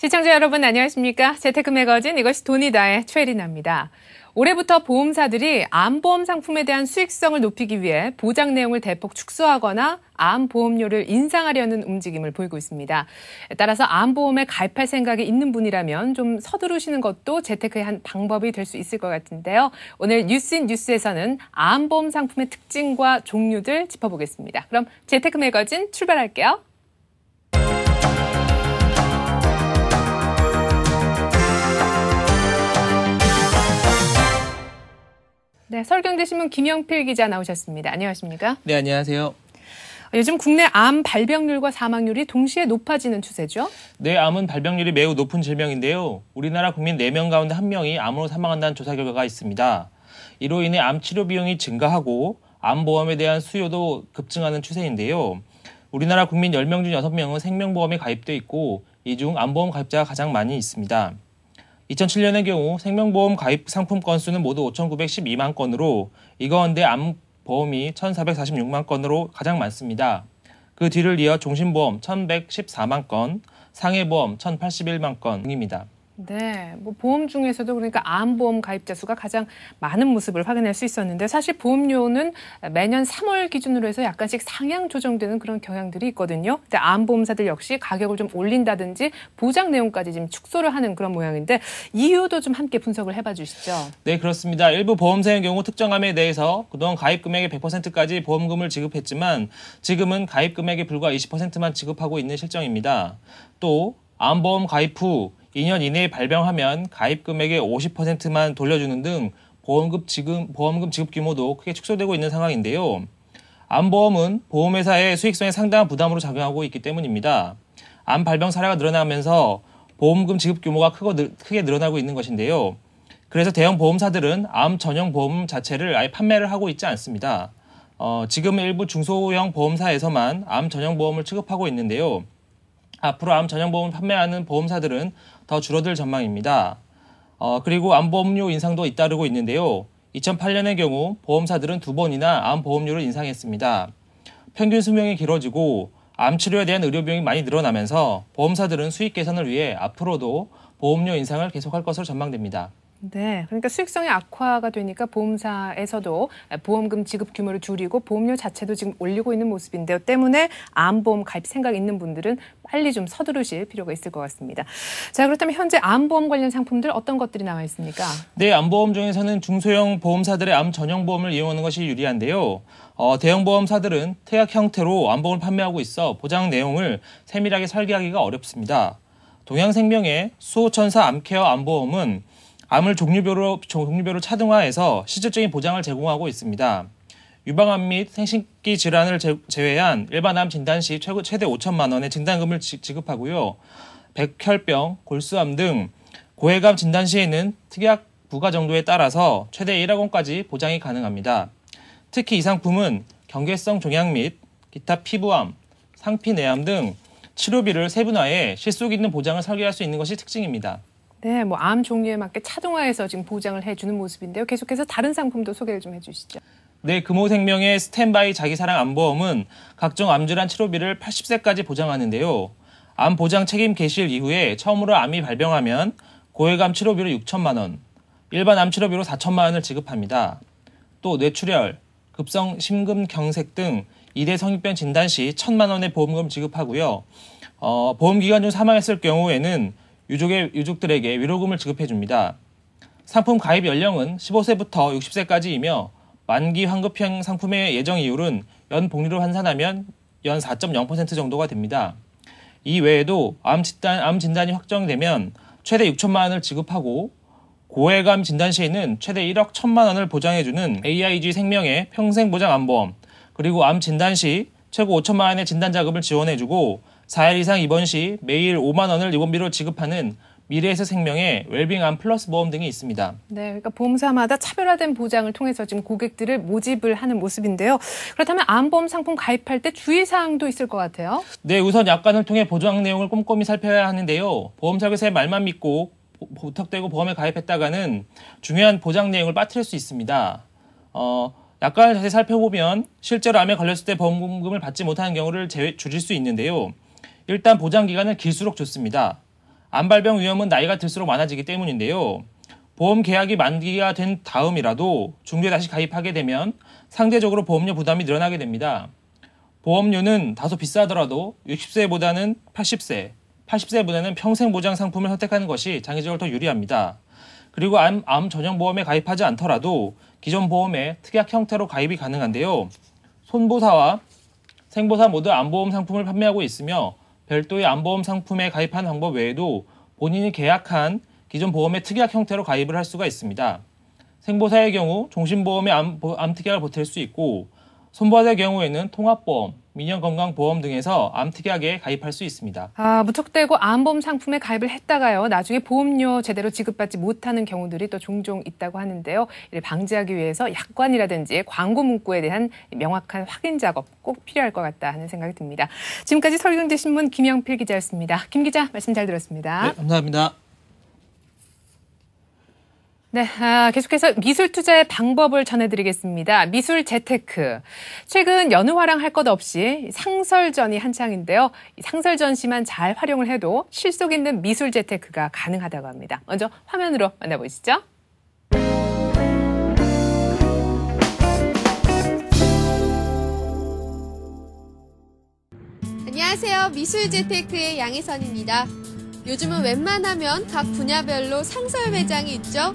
시청자 여러분 안녕하십니까? 재테크 매거진 이것이 돈이다의 최리나입니다. 올해부터 보험사들이 암보험 상품에 대한 수익성을 높이기 위해 보장 내용을 대폭 축소하거나 암보험료를 인상하려는 움직임을 보이고 있습니다. 따라서 암보험에 가입할 생각이 있는 분이라면 좀 서두르시는 것도 재테크의 한 방법이 될 수 있을 것 같은데요. 오늘 뉴스에서는 암보험 상품의 특징과 종류들 짚어보겠습니다. 그럼 재테크 매거진 출발할게요. 네, 서울경제신문 김영필 기자 나오셨습니다. 안녕하십니까? 네, 안녕하세요. 요즘 국내 암 발병률과 사망률이 동시에 높아지는 추세죠? 네, 암은 발병률이 매우 높은 질병인데요. 우리나라 국민 4명 가운데 1명이 암으로 사망한다는 조사 결과가 있습니다. 이로 인해 암 치료 비용이 증가하고 암보험에 대한 수요도 급증하는 추세인데요. 우리나라 국민 10명 중 6명은 생명보험에 가입돼 있고 이 중 암보험 가입자가 가장 많이 있습니다. 2007년의 경우 생명보험 가입 상품 건수는 모두 5,912만 건으로 이 가운데 암보험이 1,446만 건으로 가장 많습니다. 그 뒤를 이어 종신보험 1,114만 건, 상해보험 1,081만 건 등입니다. 네, 보험 중에서도 그러니까 암보험 가입자 수가 가장 많은 모습을 확인할 수 있었는데 사실 보험료는 매년 3월 기준으로 해서 약간씩 상향 조정되는 그런 경향들이 있거든요. 근데 암보험사들 역시 가격을 좀 올린다든지 보장 내용까지 지금 축소를 하는 그런 모양인데 이유도 좀 함께 분석을 해봐 주시죠. 네, 그렇습니다. 일부 보험사의 경우 특정 암에 대해서 그동안 가입 금액의 100%까지 보험금을 지급했지만 지금은 가입 금액의 불과 20%만 지급하고 있는 실정입니다. 또 암보험 가입 후 2년 이내에 발병하면 가입 금액의 50%만 돌려주는 등 보험금 지급 규모도 크게 축소되고 있는 상황인데요. 암보험은 보험회사의 수익성에 상당한 부담으로 작용하고 있기 때문입니다. 암 발병 사례가 늘어나면서 보험금 지급 규모가 크게 늘어나고 있는 것인데요. 그래서 대형 보험사들은 암 전용 보험 자체를 아예 판매를 하고 있지 않습니다. 지금은 일부 중소형 보험사에서만 암 전용 보험을 취급하고 있는데요. 앞으로 암 전용 보험을 판매하는 보험사들은 더 줄어들 전망입니다. 그리고 암보험료 인상도 잇따르고 있는데요. 2008년의 경우 보험사들은 2번이나 암보험료를 인상했습니다. 평균 수명이 길어지고 암 치료에 대한 의료 비용이 많이 늘어나면서 보험사들은 수익 개선을 위해 앞으로도 보험료 인상을 계속할 것으로 전망됩니다. 네, 그러니까 수익성이 악화가 되니까 보험사에서도 보험금 지급 규모를 줄이고 보험료 자체도 지금 올리고 있는 모습인데요. 때문에 암보험 가입 생각 있는 분들은 빨리 좀 서두르실 필요가 있을 것 같습니다. 자, 그렇다면 현재 암보험 관련 상품들 어떤 것들이 나와 있습니까? 네, 암보험 중에서는 중소형 보험사들의 암 전용 보험을 이용하는 것이 유리한데요. 대형 보험사들은 태약 형태로 암보험을 판매하고 있어 보장 내용을 세밀하게 설계하기가 어렵습니다. 동양생명의 수호천사 암케어 암보험은 암을 종류별로 차등화해서 실질적인 보장을 제공하고 있습니다. 유방암 및 생식기 질환을 제외한 일반 암 진단 시 최대 5천만 원의 진단금을 지급하고요. 백혈병, 골수암 등 고해감 진단 시에는 특약 부과 정도에 따라서 최대 1억 원까지 보장이 가능합니다. 특히 이 상품은 경계성 종양 및 기타 피부암, 상피내암 등 치료비를 세분화해 실속 있는 보장을 설계할 수 있는 것이 특징입니다. 네, 암 종류에 맞게 차등화해서 지금 보장을 해주는 모습인데요. 계속해서 다른 상품도 소개를 좀 해주시죠. 네, 금호생명의 스탠바이 자기사랑 암보험은 각종 암질환 치료비를 80세까지 보장하는데요. 암 보장 책임 개시일 이후에 처음으로 암이 발병하면 고해감 치료비로 6천만 원, 일반 암 치료비로 4천만 원을 지급합니다. 또 뇌출혈, 급성 심근경색 등 2대 성인병 진단 시 1천만 원의 보험금 지급하고요. 보험 기간 중 사망했을 경우에는 유족들에게 위로금을 지급해줍니다. 상품 가입 연령은 15세부터 60세까지이며 만기 환급형 상품의 예정 이율은 연 복리로 환산하면 연 4.0% 정도가 됩니다. 이 외에도 암 진단이 확정되면 최대 6천만 원을 지급하고 고해감 진단 시에는 최대 1억 1천만 원을 보장해주는 AIG 생명의 평생보장 암보험, 그리고 암 진단 시 최고 5천만 원의 진단 자금을 지원해주고 4일 이상 입원 시 매일 5만 원을 입원비로 지급하는 미래에셋 생명의 웰빙암 플러스 보험 등이 있습니다. 네, 그러니까 보험사마다 차별화된 보장을 통해서 지금 고객들을 모집을 하는 모습인데요. 그렇다면 암보험 상품 가입할 때 주의사항도 있을 것 같아요. 네, 우선 약관을 통해 보장 내용을 꼼꼼히 살펴야 하는데요. 보험 설계사의 말만 믿고 부탁되고 보험에 가입했다가는 중요한 보장 내용을 빠뜨릴 수 있습니다. 약관을 자세히 살펴보면 실제로 암에 걸렸을 때 보험금을 받지 못하는 경우를 줄일 수 있는데요. 일단 보장 기간은 길수록 좋습니다. 암 발병 위험은 나이가 들수록 많아지기 때문인데요. 보험 계약이 만기가 된 다음이라도 중도에 다시 가입하게 되면 상대적으로 보험료 부담이 늘어나게 됩니다. 보험료는 다소 비싸더라도 60세보다는 80세, 80세보다는 평생 보장 상품을 선택하는 것이 장기적으로 더 유리합니다. 그리고 암 전용 보험에 가입하지 않더라도 기존 보험에 특약 형태로 가입이 가능한데요. 손보사와 생보사 모두 암보험 상품을 판매하고 있으며 별도의 암보험 상품에 가입하는 방법 외에도 본인이 계약한 기존 보험의 특약 형태로 가입을 할 수가 있습니다. 생보사의 경우 종신보험의 암 특약을 보탤 수 있고 손보사의 경우에는 통합보험, 민영건강보험 등에서 암 특약에 가입할 수 있습니다. 무턱대고 암보험 상품에 가입을 했다가요. 나중에 보험료 제대로 지급받지 못하는 경우들이 또 종종 있다고 하는데요. 이를 방지하기 위해서 약관이라든지 광고 문구에 대한 명확한 확인 작업 꼭 필요할 것 같다 하는 생각이 듭니다. 지금까지 서울경제신문 김영필 기자였습니다. 김 기자 말씀 잘 들었습니다. 네, 감사합니다. 네, 계속해서 미술 투자의 방법을 전해드리겠습니다. 미술 재테크. 최근 연휴화랑 할 것 없이 상설전이 한창인데요. 이 상설 전시만 잘 활용을 해도 실속 있는 미술 재테크가 가능하다고 합니다. 먼저 화면으로 만나보시죠. 안녕하세요. 미술 재테크의 양혜선입니다. 요즘은 웬만하면 각 분야별로 상설 매장이 있죠.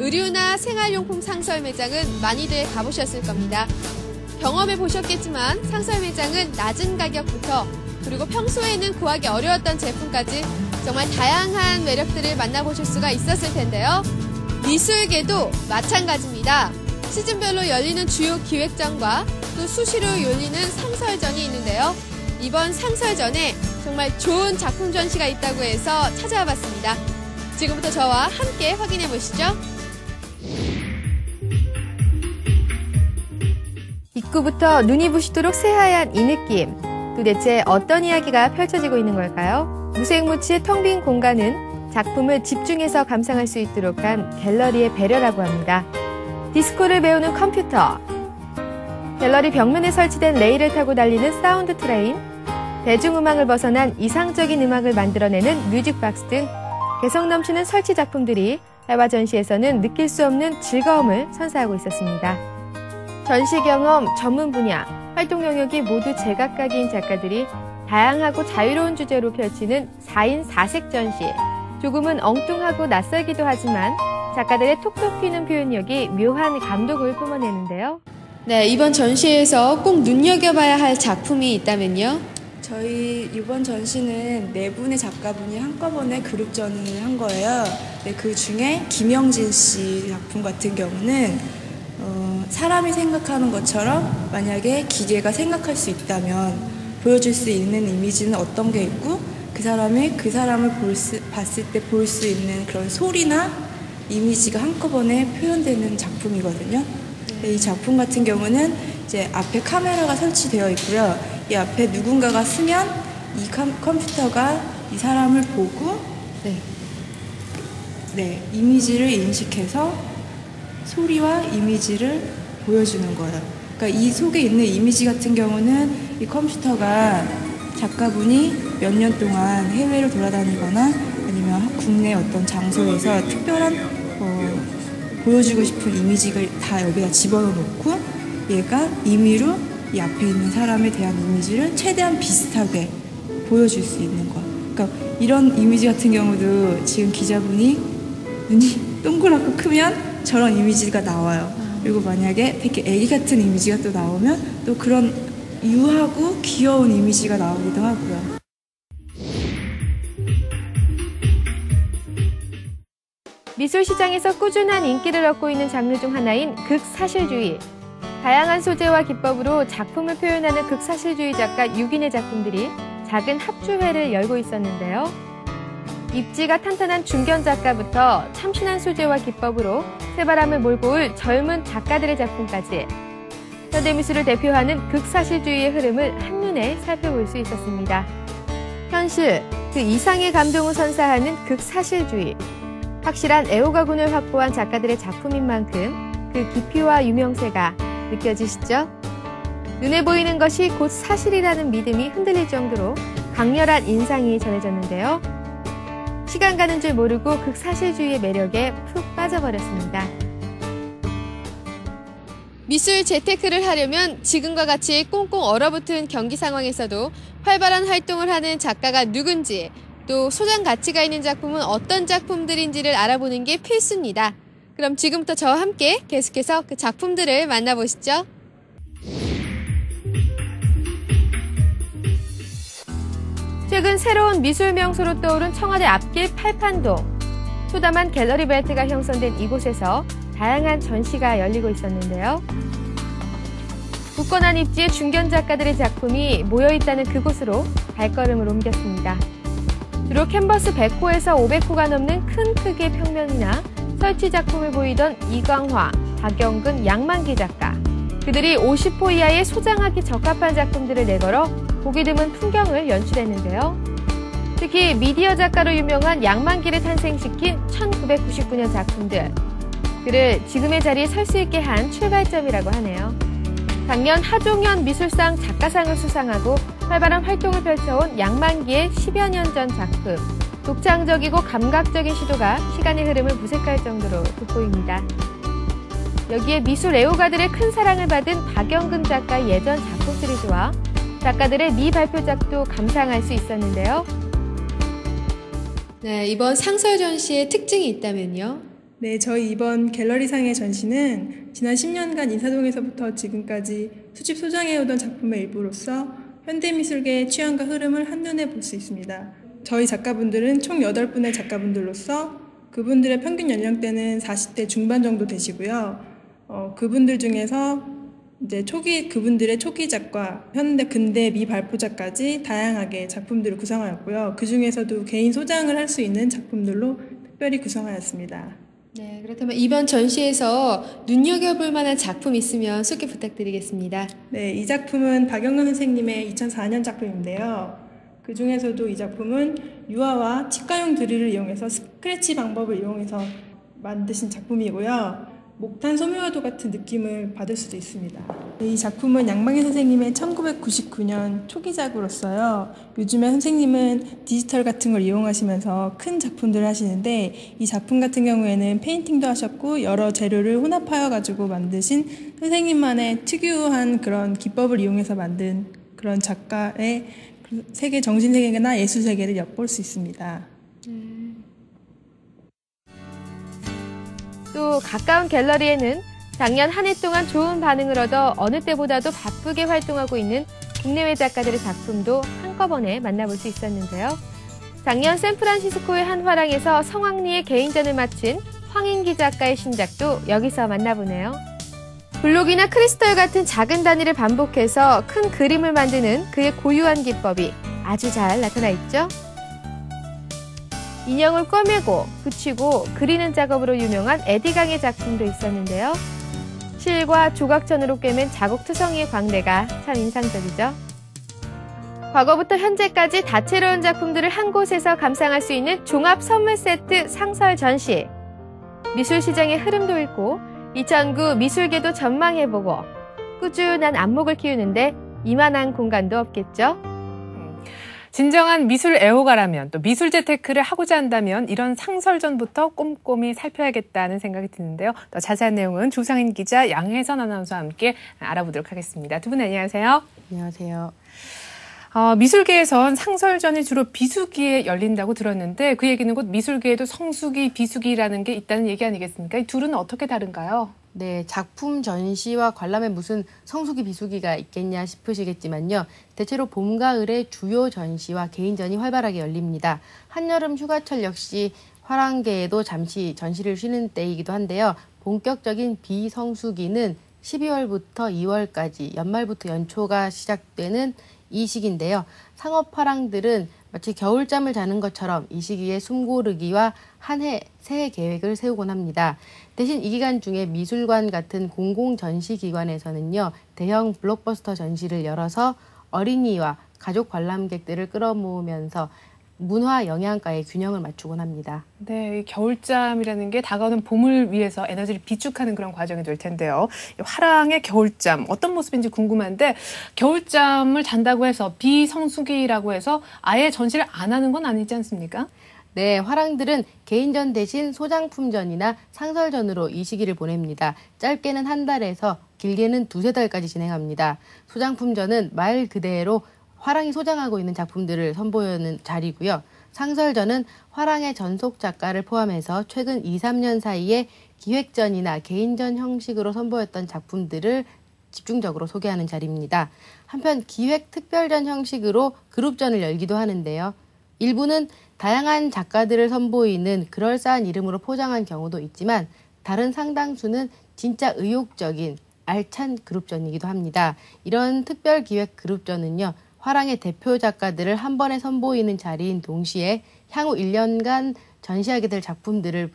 의류나 생활용품 상설 매장은 많이들 가보셨을 겁니다. 경험해 보셨겠지만 상설 매장은 낮은 가격부터 그리고 평소에는 구하기 어려웠던 제품까지 정말 다양한 매력들을 만나보실 수가 있었을 텐데요. 미술계도 마찬가지입니다. 시즌별로 열리는 주요 기획전과 또 수시로 열리는 상설전이 있는데요. 이번 상설전에 정말 좋은 작품 전시가 있다고 해서 찾아와 봤습니다. 지금부터 저와 함께 확인해 보시죠. 입구부터 눈이 부시도록 새하얀 이 느낌. 도대체 어떤 이야기가 펼쳐지고 있는 걸까요? 무색무취의 텅 빈 공간은 작품을 집중해서 감상할 수 있도록 한 갤러리의 배려라고 합니다. 디스코를 배우는 컴퓨터, 갤러리 벽면에 설치된 레일을 타고 달리는 사운드 트레인, 대중음악을 벗어난 이상적인 음악을 만들어내는 뮤직박스 등 개성 넘치는 설치 작품들이 해와 전시에서는 느낄 수 없는 즐거움을 선사하고 있었습니다. 전시 경험, 전문 분야, 활동 영역이 모두 제각각인 작가들이 다양하고 자유로운 주제로 펼치는 4인 4색 전시. 조금은 엉뚱하고 낯설기도 하지만 작가들의 톡톡 튀는 표현력이 묘한 감독을 뿜어내는데요. 네, 이번 전시에서 꼭 눈여겨봐야 할 작품이 있다면요? 저희 이번 전시는 4분의 작가분이 한꺼번에 그룹전을 한 거예요. 네, 그 중에 김영진 씨 작품 같은 경우는 사람이 생각하는 것처럼 만약에 기계가 생각할 수 있다면 보여줄 수 있는 이미지는 어떤 게 있고 그 사람을 봤을 때 볼 수 있는 그런 소리나 이미지가 한꺼번에 표현되는 작품이거든요. 이 작품 같은 경우는 이제 앞에 카메라가 설치되어 있고요. 이 앞에 누군가가 쓰면 이 컴퓨터가 이 사람을 보고 이미지를 인식해서 소리와 이미지를 보여주는 거예요. 그러니까 이 속에 있는 이미지 같은 경우는 이 컴퓨터가 작가분이 몇 년 동안 해외로 돌아다니거나 아니면 국내 어떤 장소에서 특별한 보여주고 싶은 이미지를 다 여기다 집어넣고 얘가 임의로 이 앞에 있는 사람에 대한 이미지를 최대한 비슷하게 보여줄 수 있는 거. 그러니까 이런 이미지 같은 경우도 지금 기자분이 눈이 동그랗고 크면 저런 이미지가 나와요. 그리고 만약에 되게 애기 같은 이미지가 또 나오면 또 그런 유하고 귀여운 이미지가 나오기도 하고요. 미술 시장에서 꾸준한 인기를 얻고 있는 장르 중 하나인 극사실주의. 다양한 소재와 기법으로 작품을 표현하는 극사실주의 작가 6인의 작품들이 작은 합주회를 열고 있었는데요. 입지가 탄탄한 중견 작가부터 참신한 소재와 기법으로 새바람을 몰고 올 젊은 작가들의 작품까지 현대미술을 대표하는 극사실주의의 흐름을 한눈에 살펴볼 수 있었습니다. 현실, 그 이상의 감동을 선사하는 극사실주의. 확실한 애호가군을 확보한 작가들의 작품인 만큼 그 깊이와 유명세가 느껴지시죠? 눈에 보이는 것이 곧 사실이라는 믿음이 흔들릴 정도로 강렬한 인상이 전해졌는데요. 시간 가는 줄 모르고 극사실주의의 매력에 푹 빠져버렸습니다. 미술 재테크를 하려면 지금과 같이 꽁꽁 얼어붙은 경기 상황에서도 활발한 활동을 하는 작가가 누군지, 또 소장 가치가 있는 작품은 어떤 작품들인지를 알아보는 게 필수입니다. 그럼 지금부터 저와 함께 계속해서 그 작품들을 만나보시죠. 최근 새로운 미술 명소로 떠오른 청와대 앞길 팔판동. 소담한 갤러리 벨트가 형성된 이곳에서 다양한 전시가 열리고 있었는데요. 굳건한 입지에 중견 작가들의 작품이 모여있다는 그곳으로 발걸음을 옮겼습니다. 주로 캔버스 100호에서 500호가 넘는 큰 크기의 평면이나 설치 작품을 보이던 이광화, 박영근, 양만기 작가. 그들이 50호 이하의 소장하기 적합한 작품들을 내걸어 보기 드문 풍경을 연출했는데요. 특히 미디어 작가로 유명한 양만기를 탄생시킨 1999년 작품들. 그를 지금의 자리에 설 수 있게 한 출발점이라고 하네요. 작년 하종현 미술상 작가상을 수상하고 활발한 활동을 펼쳐온 양만기의 10여 년 전 작품. 독창적이고 감각적인 시도가 시간의 흐름을 무색할 정도로 돋보입니다. 여기에 미술 애호가들의 큰 사랑을 받은 박영근 작가의 예전 작품 시리즈와 작가들의 미발표작도 감상할 수 있었는데요. 네, 이번 상설 전시의 특징이 있다면요? 네, 저희 이번 갤러리상의 전시는 지난 10년간 인사동에서부터 지금까지 수집 소장해오던 작품의 일부로서 현대미술계의 취향과 흐름을 한눈에 볼 수 있습니다. 저희 작가분들은 총 8분의 작가분들로서 그분들의 평균 연령대는 40대 중반 정도 되시고요. 그분들 중에서 이제 그분들의 초기작과 현대, 근대, 미발표작까지 다양하게 작품들을 구성하였고요. 그 중에서도 개인 소장을 할 수 있는 작품들로 특별히 구성하였습니다. 네, 그렇다면 이번 전시에서 눈여겨볼 만한 작품 있으면 소개 부탁드리겠습니다. 네, 이 작품은 박영근 선생님의 2004년 작품인데요. 그 중에서도 이 작품은 유화와 치과용 드릴을 이용해서 스크래치 방법을 이용해서 만드신 작품이고요. 목탄 소묘화도 같은 느낌을 받을 수도 있습니다. 이 작품은 양만기 선생님의 1999년 초기작으로서요. 요즘에 선생님은 디지털 같은 걸 이용하시면서 큰 작품들을 하시는데 이 작품 같은 경우에는 페인팅도 하셨고 여러 재료를 혼합하여 가지고 만드신 선생님만의 특유한 그런 기법을 이용해서 만든 그런 작가의 세계 정신세계나 예술세계를 엿볼 수 있습니다. 또 가까운 갤러리에는 작년 한 해 동안 좋은 반응을 얻어 어느 때보다도 바쁘게 활동하고 있는 국내외 작가들의 작품도 한꺼번에 만나볼 수 있었는데요. 작년 샌프란시스코의 한 화랑에서 성황리의 개인전을 마친 황인기 작가의 신작도 여기서 만나보네요. 블록이나 크리스탈 같은 작은 단위를 반복해서 큰 그림을 만드는 그의 고유한 기법이 아주 잘 나타나 있죠. 인형을 꿰매고 붙이고 그리는 작업으로 유명한 에디강의 작품도 있었는데요. 실과 조각천으로 꿰맨 자국투성이의 광대가 참 인상적이죠. 과거부터 현재까지 다채로운 작품들을 한 곳에서 감상할 수 있는 종합 선물 세트 상설 전시. 미술 시장의 흐름도 읽고 2009 미술계도 전망해보고 꾸준한 안목을 키우는데 이만한 공간도 없겠죠. 진정한 미술 애호가라면 또 미술 재테크를 하고자 한다면 이런 상설전부터 꼼꼼히 살펴야겠다는 생각이 드는데요. 더 자세한 내용은 조상인 기자, 양혜선 아나운서와 함께 알아보도록 하겠습니다. 두 분 안녕하세요. 안녕하세요. 미술계에선 상설전이 주로 비수기에 열린다고 들었는데 그 얘기는 곧 미술계에도 성수기, 비수기라는 게 있다는 얘기 아니겠습니까? 이 둘은 어떻게 다른가요? 네, 작품 전시와 관람에 무슨 성수기, 비수기가 있겠냐 싶으시겠지만요. 대체로 봄, 가을에 주요 전시와 개인전이 활발하게 열립니다. 한여름 휴가철 역시 화랑계에도 잠시 전시를 쉬는 때이기도 한데요. 본격적인 비성수기는 12월부터 2월까지 연말부터 연초가 시작되는 이 시기인데요. 상업 화랑들은 마치 겨울잠을 자는 것처럼 이 시기에 숨고르기와 한 해 새해 계획을 세우곤 합니다. 대신 이 기간 중에 미술관 같은 공공전시기관에서는요. 대형 블록버스터 전시를 열어서 어린이와 가족 관람객들을 끌어모으면서 문화 영양가의 균형을 맞추곤 합니다. 네, 이 겨울잠이라는 게 다가오는 봄을 위해서 에너지를 비축하는 그런 과정이 될 텐데요. 화랑의 겨울잠 어떤 모습인지 궁금한데 겨울잠을 잔다고 해서 비성수기라고 해서 아예 전시를 안 하는 건 아니지 않습니까? 네, 화랑들은 개인전 대신 소장품전이나 상설전으로 이 시기를 보냅니다. 짧게는 한 달에서 길게는 두세 달까지 진행합니다. 소장품전은 말 그대로 화랑이 소장하고 있는 작품들을 선보이는 자리고요. 상설전은 화랑의 전속 작가를 포함해서 최근 2, 3년 사이에 기획전이나 개인전 형식으로 선보였던 작품들을 집중적으로 소개하는 자리입니다. 한편 기획 특별전 형식으로 그룹전을 열기도 하는데요. 일부는 다양한 작가들을 선보이는 그럴싸한 이름으로 포장한 경우도 있지만 다른 상당수는 진짜 의욕적인 알찬 그룹전이기도 합니다. 이런 특별 기획 그룹전은요. 화랑의 대표 작가들을 한 번에 선보이는 자리인 동시에 향후 1년간 전시하게 될 작품들을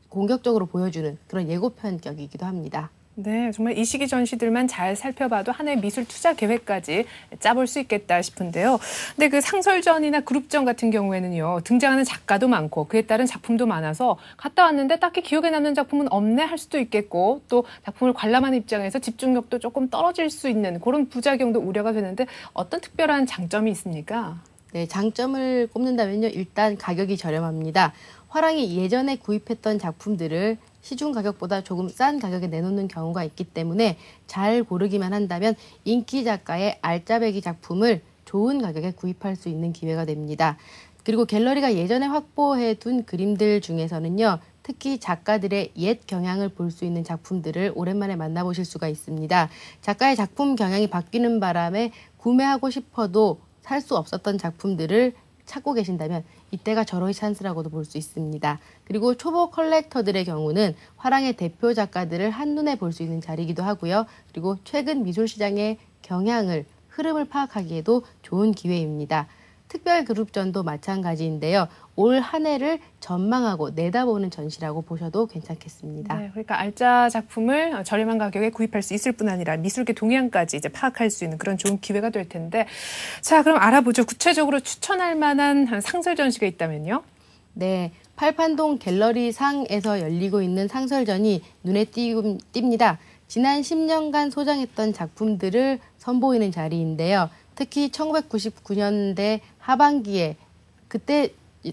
공격적으로 보여주는 그런 예고편격이기도 합니다. 네, 정말 이 시기 전시들만 잘 살펴봐도 한 해 미술 투자 계획까지 짜볼 수 있겠다 싶은데요. 근데 그 상설전이나 그룹전 같은 경우에는요, 등장하는 작가도 많고 그에 따른 작품도 많아서 갔다 왔는데 딱히 기억에 남는 작품은 없네 할 수도 있겠고 또 작품을 관람하는 입장에서 집중력도 조금 떨어질 수 있는 그런 부작용도 우려가 되는데 어떤 특별한 장점이 있습니까? 네, 장점을 꼽는다면요. 일단 가격이 저렴합니다. 화랑이 예전에 구입했던 작품들을 시중 가격보다 조금 싼 가격에 내놓는 경우가 있기 때문에 잘 고르기만 한다면 인기 작가의 알짜배기 작품을 좋은 가격에 구입할 수 있는 기회가 됩니다. 그리고 갤러리가 예전에 확보해둔 그림들 중에서는요. 특히 작가들의 옛 경향을 볼 수 있는 작품들을 오랜만에 만나보실 수가 있습니다. 작가의 작품 경향이 바뀌는 바람에 구매하고 싶어도 살 수 없었던 작품들을 찾고 계신다면 이때가 절호의 찬스라고도 볼 수 있습니다. 그리고 초보 컬렉터들의 경우는 화랑의 대표 작가들을 한눈에 볼 수 있는 자리이기도 하고요. 그리고 최근 미술시장의 경향을, 흐름을 파악하기에도 좋은 기회입니다. 특별 그룹전도 마찬가지인데요. 올 한 해를 전망하고 내다보는 전시라고 보셔도 괜찮겠습니다. 네, 그러니까 알짜 작품을 저렴한 가격에 구입할 수 있을 뿐 아니라 미술계 동향까지 이제 파악할 수 있는 그런 좋은 기회가 될 텐데, 자, 그럼 알아보죠. 구체적으로 추천할 만한 상설 전시가 있다면요? 네, 팔판동 갤러리 상에서 열리고 있는 상설전이 눈에 띕니다. 지난 10년간 소장했던 작품들을 선보이는 자리인데요. 특히 1999년대 하반기에 그때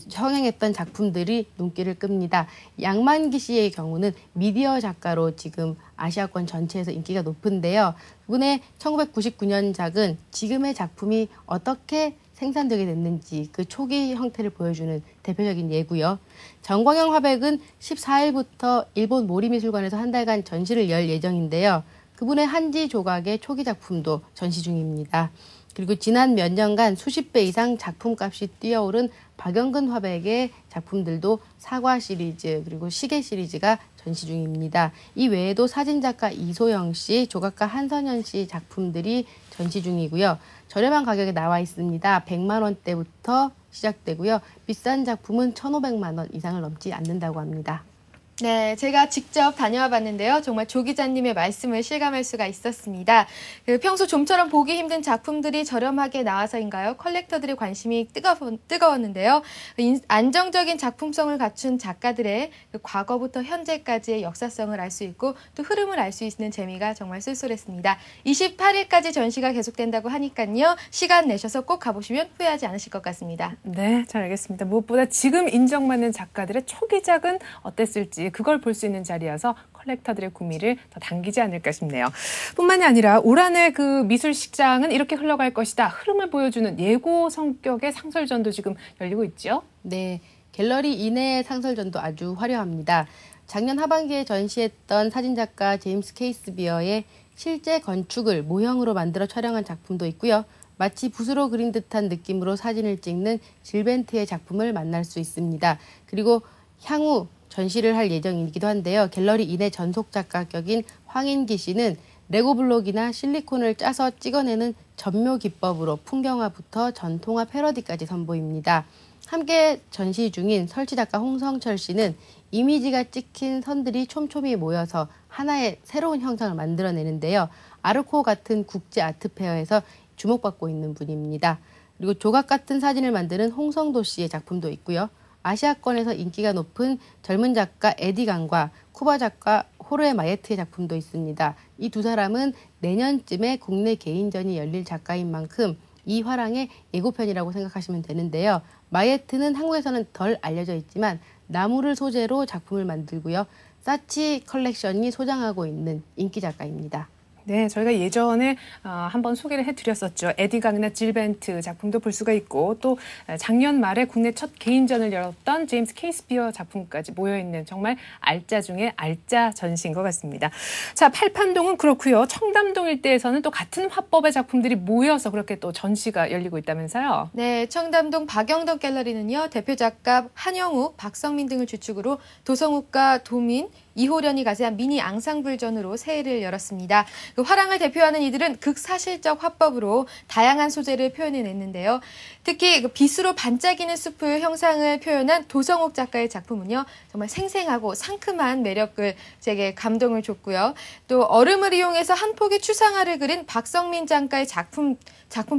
성행했던 작품들이 눈길을 끕니다. 양만기 씨의 경우는 미디어 작가로 지금 아시아권 전체에서 인기가 높은데요. 그분의 1999년작은 지금의 작품이 어떻게 생산되게 됐는지 그 초기 형태를 보여주는 대표적인 예고요. 정광영 화백은 14일부터 일본 모리미술관에서 한 달간 전시를 열 예정인데요. 그분의 한지 조각의 초기 작품도 전시 중입니다. 그리고 지난 몇 년간 수십 배 이상 작품값이 뛰어오른 박영근 화백의 작품들도 사과 시리즈 그리고 시계 시리즈가 전시 중입니다. 이 외에도 사진작가 이소영 씨, 조각가 한선현 씨 작품들이 전시 중이고요. 저렴한 가격에 나와 있습니다. 100만 원대부터 시작되고요. 비싼 작품은 1,500만 원 이상을 넘지 않는다고 합니다. 네, 제가 직접 다녀와 봤는데요. 정말 조 기자님의 말씀을 실감할 수가 있었습니다. 평소 좀처럼 보기 힘든 작품들이 저렴하게 나와서인가요? 컬렉터들의 관심이 뜨거웠는데요. 안정적인 작품성을 갖춘 작가들의 과거부터 현재까지의 역사성을 알 수 있고 또 흐름을 알 수 있는 재미가 정말 쏠쏠했습니다. 28일까지 전시가 계속된다고 하니까요. 시간 내셔서 꼭 가보시면 후회하지 않으실 것 같습니다. 네, 잘 알겠습니다. 무엇보다 지금 인정받는 작가들의 초기작은 어땠을지 그걸 볼 수 있는 자리여서 컬렉터들의 구미를 더 당기지 않을까 싶네요. 뿐만이 아니라 올 한 해 그 미술 시장은 이렇게 흘러갈 것이다. 흐름을 보여주는 예고 성격의 상설전도 지금 열리고 있죠? 네, 갤러리 이내의 상설전도 아주 화려합니다. 작년 하반기에 전시했던 사진작가 제임스 케이스비어의 실제 건축을 모형으로 만들어 촬영한 작품도 있고요. 마치 붓으로 그린 듯한 느낌으로 사진을 찍는 질벤트의 작품을 만날 수 있습니다. 그리고 향후 전시를 할 예정이기도 한데요. 갤러리 이내 전속 작가격인 황인기 씨는 레고 블록이나 실리콘을 짜서 찍어내는 전묘 기법으로 풍경화부터 전통화 패러디까지 선보입니다. 함께 전시 중인 설치작가 홍성철 씨는 이미지가 찍힌 선들이 촘촘히 모여서 하나의 새로운 형상을 만들어내는데요. 아르코 같은 국제 아트페어에서 주목받고 있는 분입니다. 그리고 조각 같은 사진을 만드는 홍성도 씨의 작품도 있고요. 아시아권에서 인기가 높은 젊은 작가 에디강과 쿠바 작가 호르헤 마예트의 작품도 있습니다. 이 두 사람은 내년쯤에 국내 개인전이 열릴 작가인 만큼 이 화랑의 예고편이라고 생각하시면 되는데요. 마예트는 한국에서는 덜 알려져 있지만 나무를 소재로 작품을 만들고요. 사치 컬렉션이 소장하고 있는 인기 작가입니다. 네, 저희가 예전에 한번 소개를 해드렸었죠. 에디 강이나 질 벤트 작품도 볼 수가 있고 또 작년 말에 국내 첫 개인전을 열었던 제임스 케이스피어 작품까지 모여있는 정말 알짜 중에 알짜 전시인 것 같습니다. 자, 팔판동은 그렇고요. 청담동 일대에서는 또 같은 화법의 작품들이 모여서 그렇게 또 전시가 열리고 있다면서요. 네, 청담동 박영덕 갤러리는요. 대표 작가 한영욱, 박성민 등을 주축으로 도성욱과 도민, 이호련이 가세한 미니 앙상블전으로 새해를 열었습니다. 그 화랑을 대표하는 이들은 극사실적 화법으로 다양한 소재를 표현해냈는데요. 특히 그 빛으로 반짝이는 숲의 형상을 표현한 도성욱 작가의 작품은요. 정말 생생하고 상큼한 매력을 제게 감동을 줬고요. 또 얼음을 이용해서 한 폭의 추상화를 그린 박성민 작가의 작품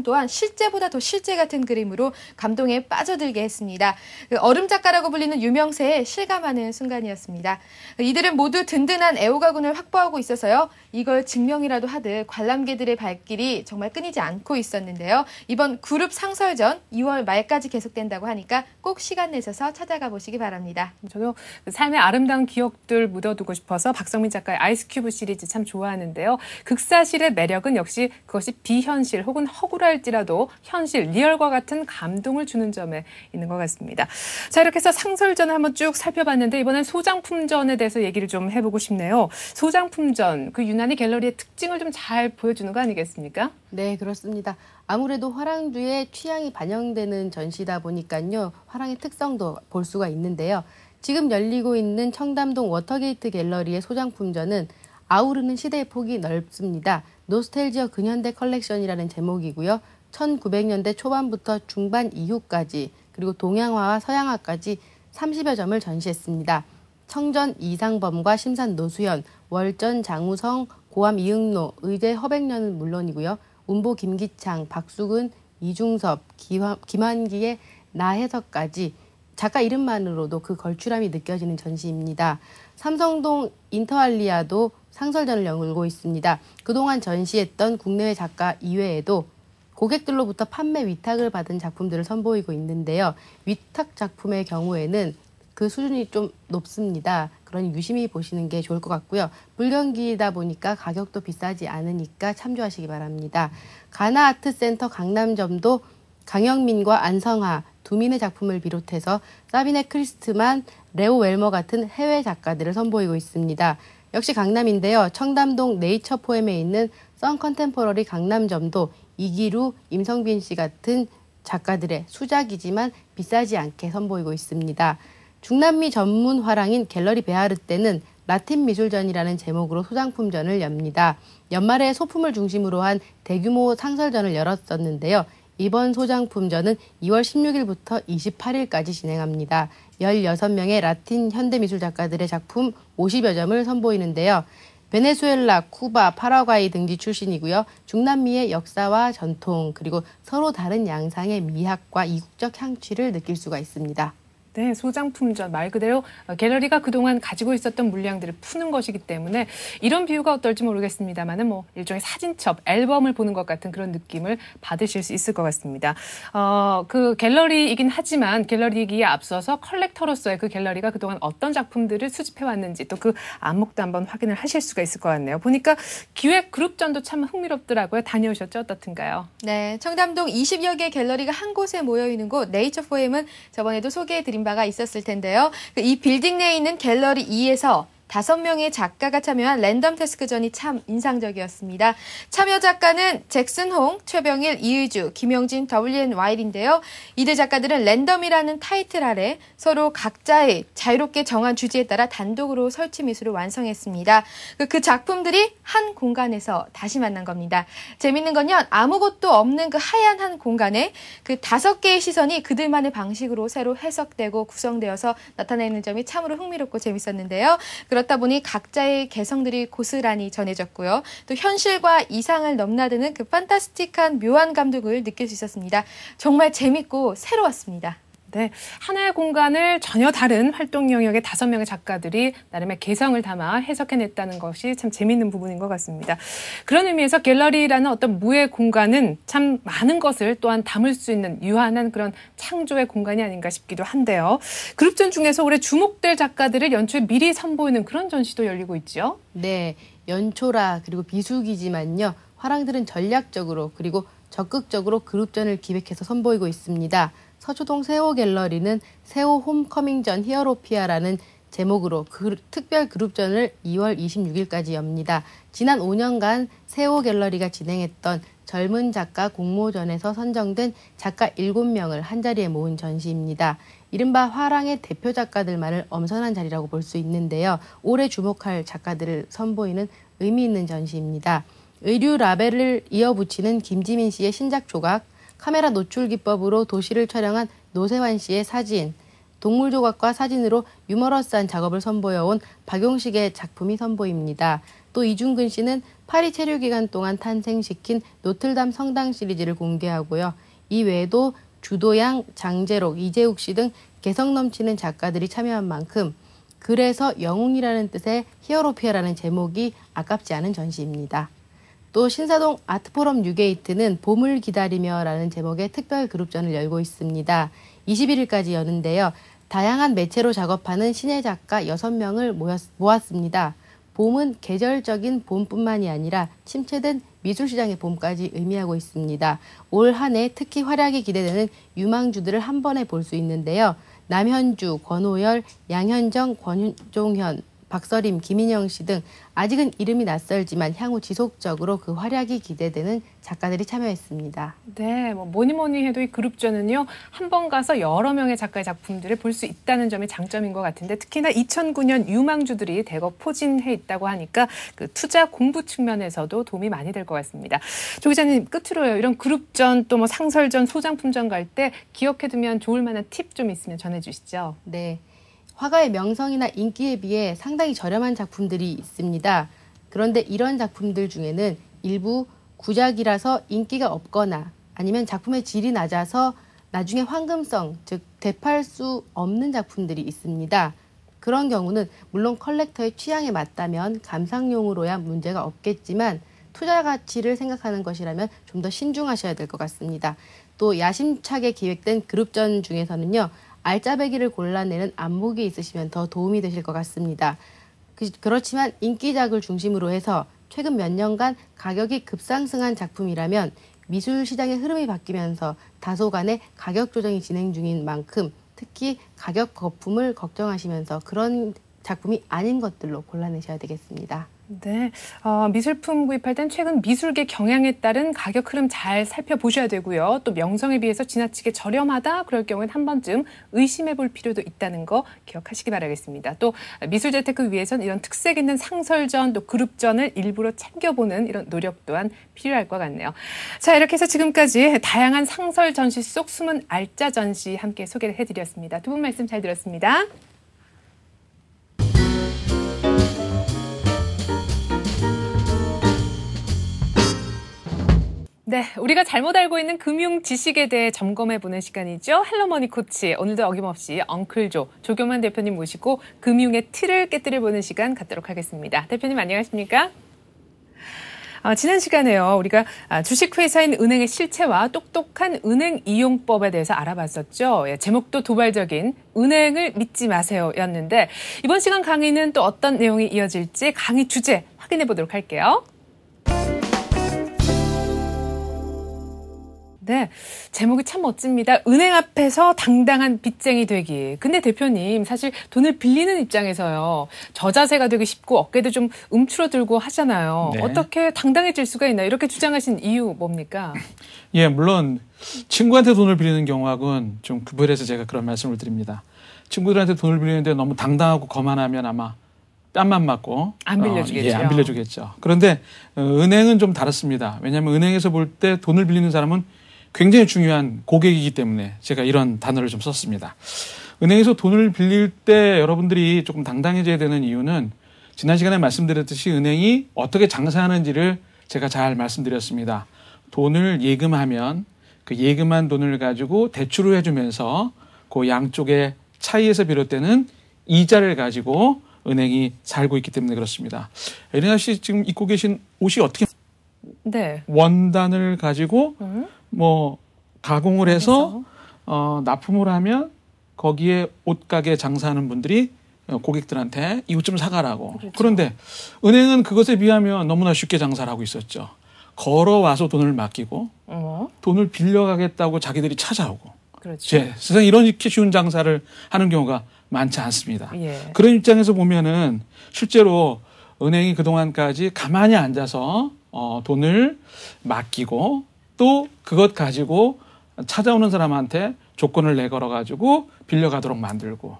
또한 실제보다 더 실제 같은 그림으로 감동에 빠져들게 했습니다. 그 얼음 작가라고 불리는 유명세에 실감하는 순간이었습니다. 이들은 모두 든든한 애호가군을 확보하고 있어서요. 이걸 증명이라도 하듯 관람객들의 발길이 정말 끊이지 않고 있었는데요. 이번 그룹 상설전 2월 말까지 계속된다고 하니까 꼭 시간 내셔서 찾아가 보시기 바랍니다. 저도 삶의 아름다운 기억들 묻어두고 싶어서 박성민 작가의 아이스큐브 시리즈 참 좋아하는데요. 극사실의 매력은 역시 그것이 비현실 혹은 허구랄지라도 현실, 리얼과 같은 감동을 주는 점에 있는 것 같습니다. 자, 이렇게 해서 상설전을 한번 쭉 살펴봤는데 이번엔 소장품전에 대해서 얘기를 좀 해보고 싶네요. 소장품전, 그 유난히 갤러리의 특징을 좀 잘 보여주는 거 아니겠습니까? 네, 그렇습니다. 아무래도 화랑주의 취향이 반영되는 전시다 보니까요. 화랑의 특성도 볼 수가 있는데요. 지금 열리고 있는 청담동 워터게이트 갤러리의 소장품전은 아우르는 시대의 폭이 넓습니다. 노스텔지어 근현대 컬렉션이라는 제목이고요. 1900년대 초반부터 중반 이후까지 그리고 동양화와 서양화까지 30여 점을 전시했습니다. 청전 이상범과 심산 노수현, 월전 장우성, 고암 이응로, 의제 허백년은 물론이고요. 운보 김기창, 박수근, 이중섭, 김환기의 나해석까지 작가 이름만으로도 그 걸출함이 느껴지는 전시입니다. 삼성동 인터알리아도 상설전을 열고 있습니다. 그동안 전시했던 국내외 작가 이외에도 고객들로부터 판매 위탁을 받은 작품들을 선보이고 있는데요. 위탁 작품의 경우에는 그 수준이 좀 높습니다. 그러니 유심히 보시는 게 좋을 것 같고요. 불경기이다 보니까 가격도 비싸지 않으니까 참조하시기 바랍니다. 가나아트센터 강남점도 강영민과 안성하, 두민의 작품을 비롯해서 사비네 크리스트만, 레오 웰머 같은 해외 작가들을 선보이고 있습니다. 역시 강남인데요. 청담동 네이처 포엠에 있는 선 컨템포러리 강남점도 이기루, 임성빈 씨 같은 작가들의 수작이지만 비싸지 않게 선보이고 있습니다. 중남미 전문 화랑인 갤러리 베하르 때는 라틴 미술전이라는 제목으로 소장품전을 엽니다. 연말에 소품을 중심으로 한 대규모 상설전을 열었었는데요. 이번 소장품전은 2월 16일부터 28일까지 진행합니다. 16명의 라틴 현대미술 작가들의 작품 50여 점을 선보이는데요. 베네수엘라, 쿠바, 파라과이 등지 출신이고요. 중남미의 역사와 전통 그리고 서로 다른 양상의 미학과 이국적 향취를 느낄 수가 있습니다. 네, 소장품전 말 그대로 갤러리가 그동안 가지고 있었던 물량들을 푸는 것이기 때문에 이런 비유가 어떨지 모르겠습니다만은 뭐 일종의 사진첩, 앨범을 보는 것 같은 그런 느낌을 받으실 수 있을 것 같습니다. 그 갤러리이긴 하지만 갤러리이기에 앞서서 컬렉터로서의 그 갤러리가 그동안 어떤 작품들을 수집해 왔는지 또 그 안목도 한번 확인을 하실 수가 있을 것 같네요. 보니까 기획 그룹전도 참 흥미롭더라고요. 다녀오셨죠? 어떻든가요? 네, 청담동 20여 개 갤러리가 한 곳에 모여 있는 곳 네이처 포엠은 저번에도 소개해드린 바가 있었을 텐데요. 이 빌딩 내에 있는 갤러리 2에서 5명의 작가가 참여한 랜덤 태스크전이 참 인상적이었습니다. 참여 작가는 잭슨 홍, 최병일, 이의주, 김용진, WN 와일인데요. 이들 작가들은 랜덤이라는 타이틀 아래 서로 각자의 자유롭게 정한 주제에 따라 단독으로 설치 미술을 완성했습니다. 그 작품들이 한 공간에서 다시 만난 겁니다. 재밌는 건요. 아무것도 없는 그 하얀 한 공간에 그 5개의 시선이 그들만의 방식으로 새로 해석되고 구성되어서 나타내는 점이 참으로 흥미롭고 재밌었는데요. 그렇다 보니 각자의 개성들이 고스란히 전해졌고요. 또 현실과 이상을 넘나드는 그 판타스틱한 묘한 감독을 느낄 수 있었습니다. 정말 재밌고 새로웠습니다. 네, 하나의 공간을 전혀 다른 활동 영역의 5명의 작가들이 나름의 개성을 담아 해석해냈다는 것이 참 재미있는 부분인 것 같습니다. 그런 의미에서 갤러리라는 어떤 무의 공간은 참 많은 것을 또한 담을 수 있는 유한한 그런 창조의 공간이 아닌가 싶기도 한데요. 그룹전 중에서 올해 주목될 작가들을 연초에 미리 선보이는 그런 전시도 열리고 있죠. 네, 연초라 그리고 비수기지만요. 화랑들은 전략적으로 그리고 적극적으로 그룹전을 기획해서 선보이고 있습니다. 서초동 세호 갤러리는 세호 홈커밍전 히어로피아라는 제목으로 특별 그룹전을 2월 26일까지 엽니다. 지난 5년간 세호 갤러리가 진행했던 젊은 작가 공모전에서 선정된 작가 7명을 한자리에 모은 전시입니다. 이른바 화랑의 대표 작가들만을 엄선한 자리라고 볼 수 있는데요. 올해 주목할 작가들을 선보이는 의미 있는 전시입니다. 의류 라벨을 이어붙이는 김지민 씨의 신작 조각, 카메라 노출 기법으로 도시를 촬영한 노세환 씨의 사진, 동물 조각과 사진으로 유머러스한 작업을 선보여온 박용식의 작품이 선보입니다. 또 이중근 씨는 파리 체류 기간 동안 탄생시킨 노틀담 성당 시리즈를 공개하고요. 이 외에도 주도양, 장재록, 이재욱 씨 등 개성 넘치는 작가들이 참여한 만큼 그래서 영웅이라는 뜻의 히어로피아라는 제목이 아깝지 않은 전시입니다. 또 신사동 아트포럼 뉴게이트는 봄을 기다리며라는 제목의 특별 그룹전을 열고 있습니다. 21일까지 여는데요. 다양한 매체로 작업하는 신예 작가 6명을 모았습니다. 봄은 계절적인 봄뿐만이 아니라 침체된 미술시장의 봄까지 의미하고 있습니다. 올 한 해 특히 활약이 기대되는 유망주들을 한 번에 볼 수 있는데요. 남현주, 권호열, 양현정, 권종현, 박서림, 김인영 씨 등 아직은 이름이 낯설지만 향후 지속적으로 그 활약이 기대되는 작가들이 참여했습니다. 네, 뭐니 해도 이 그룹전은요, 한 번 가서 여러 명의 작가의 작품들을 볼 수 있다는 점이 장점인 것 같은데 특히나 2009년 유망주들이 대거 포진해 있다고 하니까 그 투자 공부 측면에서도 도움이 많이 될 것 같습니다. 조 기자님, 끝으로요. 이런 그룹전 또 상설전, 소장품전 갈 때 기억해두면 좋을 만한 팁 좀 있으면 전해주시죠. 네. 화가의 명성이나 인기에 비해 상당히 저렴한 작품들이 있습니다. 그런데 이런 작품들 중에는 일부 구작이라서 인기가 없거나 아니면 작품의 질이 낮아서 나중에 황금성, 즉 되팔 수 없는 작품들이 있습니다. 그런 경우는 물론 컬렉터의 취향에 맞다면 감상용으로야 문제가 없겠지만 투자 가치를 생각하는 것이라면 좀 더 신중하셔야 될 것 같습니다. 또 야심차게 기획된 그룹전 중에서는요. 알짜배기를 골라내는 안목이 있으시면 더 도움이 되실 것 같습니다. 그렇지만 인기작을 중심으로 해서 최근 몇 년간 가격이 급상승한 작품이라면 미술 시장의 흐름이 바뀌면서 다소간의 가격 조정이 진행 중인 만큼 특히 가격 거품을 걱정하시면서 그런 작품이 아닌 것들로 골라내셔야 되겠습니다. 네, 미술품 구입할 땐 최근 미술계 경향에 따른 가격 흐름 잘 살펴보셔야 되고요. 또 명성에 비해서 지나치게 저렴하다 그럴 경우엔 한 번쯤 의심해 볼 필요도 있다는 거 기억하시기 바라겠습니다. 또 미술 재테크 위해서는 이런 특색 있는 상설전 또 그룹전을 일부러 챙겨보는 이런 노력 또한 필요할 것 같네요. 자, 이렇게 해서 지금까지 다양한 상설 전시 속 숨은 알짜 전시 함께 소개를 해드렸습니다. 두 분 말씀 잘 들었습니다. 네, 우리가 잘못 알고 있는 금융 지식에 대해 점검해보는 시간이죠. 헬로머니 코치, 오늘도 어김없이 엉클조, 조경만 대표님 모시고 금융의 틀을 깨뜨려보는 시간 갖도록 하겠습니다. 대표님 안녕하십니까? 지난 시간에요. 우리가 주식회사인 은행의 실체와 똑똑한 은행 이용법에 대해서 알아봤었죠. 제목도 도발적인 은행을 믿지 마세요였는데 이번 시간 강의는 또 어떤 내용이 이어질지 강의 주제 확인해 보도록 할게요. 네, 제목이 참 멋집니다. 은행 앞에서 당당한 빚쟁이 되기. 근데 대표님, 사실 돈을 빌리는 입장에서요. 저자세가 되기 쉽고 어깨도 좀 움츠러들고 하잖아요. 네. 어떻게 당당해질 수가 있나요? 이렇게 주장하신 이유 뭡니까? 예, 물론 친구한테 돈을 빌리는 경우하고는 좀 구별해서 제가 그런 말씀을 드립니다. 친구들한테 돈을 빌리는데 너무 당당하고 거만하면 아마 뺨만 맞고 안 빌려주겠죠. 예, 안 빌려주겠죠. 그런데 은행은 좀 다릅니다. 왜냐하면 은행에서 볼 때 돈을 빌리는 사람은 굉장히 중요한 고객이기 때문에 제가 이런 단어를 좀 썼습니다. 은행에서 돈을 빌릴 때 여러분들이 조금 당당해져야 되는 이유는 지난 시간에 말씀드렸듯이 은행이 어떻게 장사하는지를 제가 잘 말씀드렸습니다. 돈을 예금하면 그 예금한 돈을 가지고 대출을 해주면서 그 양쪽의 차이에서 비롯되는 이자를 가지고 은행이 살고 있기 때문에 그렇습니다. 에리나 씨 지금 입고 계신 옷이 어떻게 네. 원단을 가지고 뭐 가공을 해서 납품을 하면 거기에 옷가게 장사하는 분들이 고객들한테 이 옷 좀 사가라고. 그렇죠. 그런데 은행은 그것에 비하면 너무나 쉽게 장사를 하고 있었죠. 걸어와서 돈을 맡기고 돈을 빌려가겠다고 자기들이 찾아오고. 그렇죠. 세상에 이렇게 쉬운 장사를 하는 경우가 많지 않습니다. 예. 그런 입장에서 보면은 실제로 은행이 그동안까지 가만히 앉아서 돈을 맡기고 또 그것 가지고 찾아오는 사람한테 조건을 내걸어 가지고 빌려가도록 만들고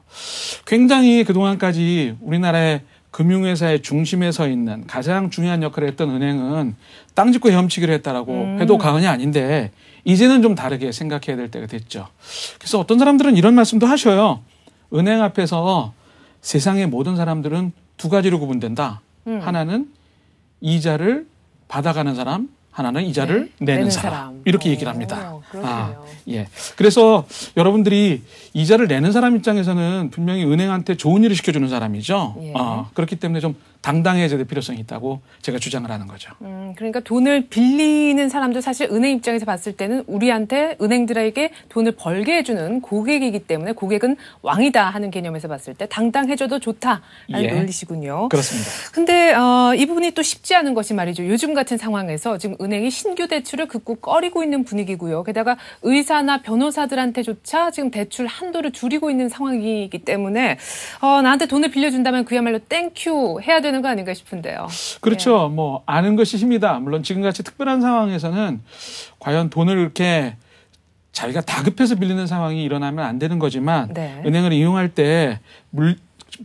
굉장히 그동안까지 우리나라의 금융회사의 중심에 서 있는 가장 중요한 역할을 했던 은행은 땅 짚고 헤엄치기를 했다라고 해도 과언이 아닌데 이제는 좀 다르게 생각해야 될 때가 됐죠. 그래서 어떤 사람들은 이런 말씀도 하셔요. 은행 앞에서 세상의 모든 사람들은 두 가지로 구분된다. 하나는 이자를 받아가는 사람, 하나는 이자를 내는 사람. 이렇게 얘기를 합니다. 예. 그래서 여러분들이 이자를 내는 사람 입장에서는 분명히 은행한테 좋은 일을 시켜주는 사람이죠. 예. 그렇기 때문에 좀 당당해져야 될 필요성이 있다고 제가 주장을 하는 거죠. 그러니까 돈을 빌리는 사람도 사실 은행 입장에서 봤을 때는 우리한테 은행들에게 돈을 벌게 해주는 고객이기 때문에 고객은 왕이다 하는 개념에서 봤을 때 당당해져도 좋다라는 예. 논리시군요. 그렇습니다. 근데 이 부분이 또 쉽지 않은 것이 말이죠. 요즘 같은 상황에서 지금 은행이 신규 대출을 극구 꺼리고 있는 분위기고요. 게다가 의사나 변호사들한테조차 지금 대출 한도를 줄이고 있는 상황이기 때문에 나한테 돈을 빌려준다면 그야말로 땡큐 해야 되는 거 아닌가 싶은데요. 그렇죠. 뭐 아는 것이 힘이다. 물론 지금같이 특별한 상황에서는 과연 돈을 이렇게 자기가 다급해서 빌리는 상황이 일어나면 안 되는 거지만 네. 은행을 이용할 때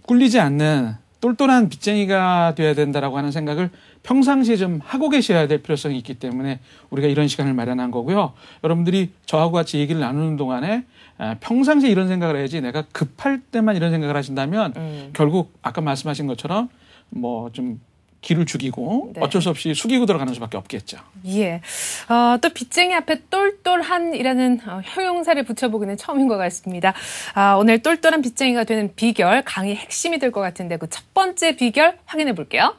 꿀리지 않는 똘똘한 빚쟁이가 돼야 된다라고 하는 생각을 평상시에 좀 하고 계셔야 될 필요성이 있기 때문에 우리가 이런 시간을 마련한 거고요. 여러분들이 저하고 같이 얘기를 나누는 동안에 평상시에 이런 생각을 해야지 내가 급할 때만 이런 생각을 하신다면 결국 아까 말씀하신 것처럼 뭐 좀 기를 죽이고 네. 어쩔 수 없이 숙이고 들어가는 수밖에 없겠죠. 예. 또 빚쟁이 앞에 똘똘한이라는 형용사를 붙여보기는 처음인 것 같습니다. 오늘 똘똘한 빚쟁이가 되는 비결, 강의 핵심이 될 것 같은데 그 첫 번째 비결 확인해 볼게요.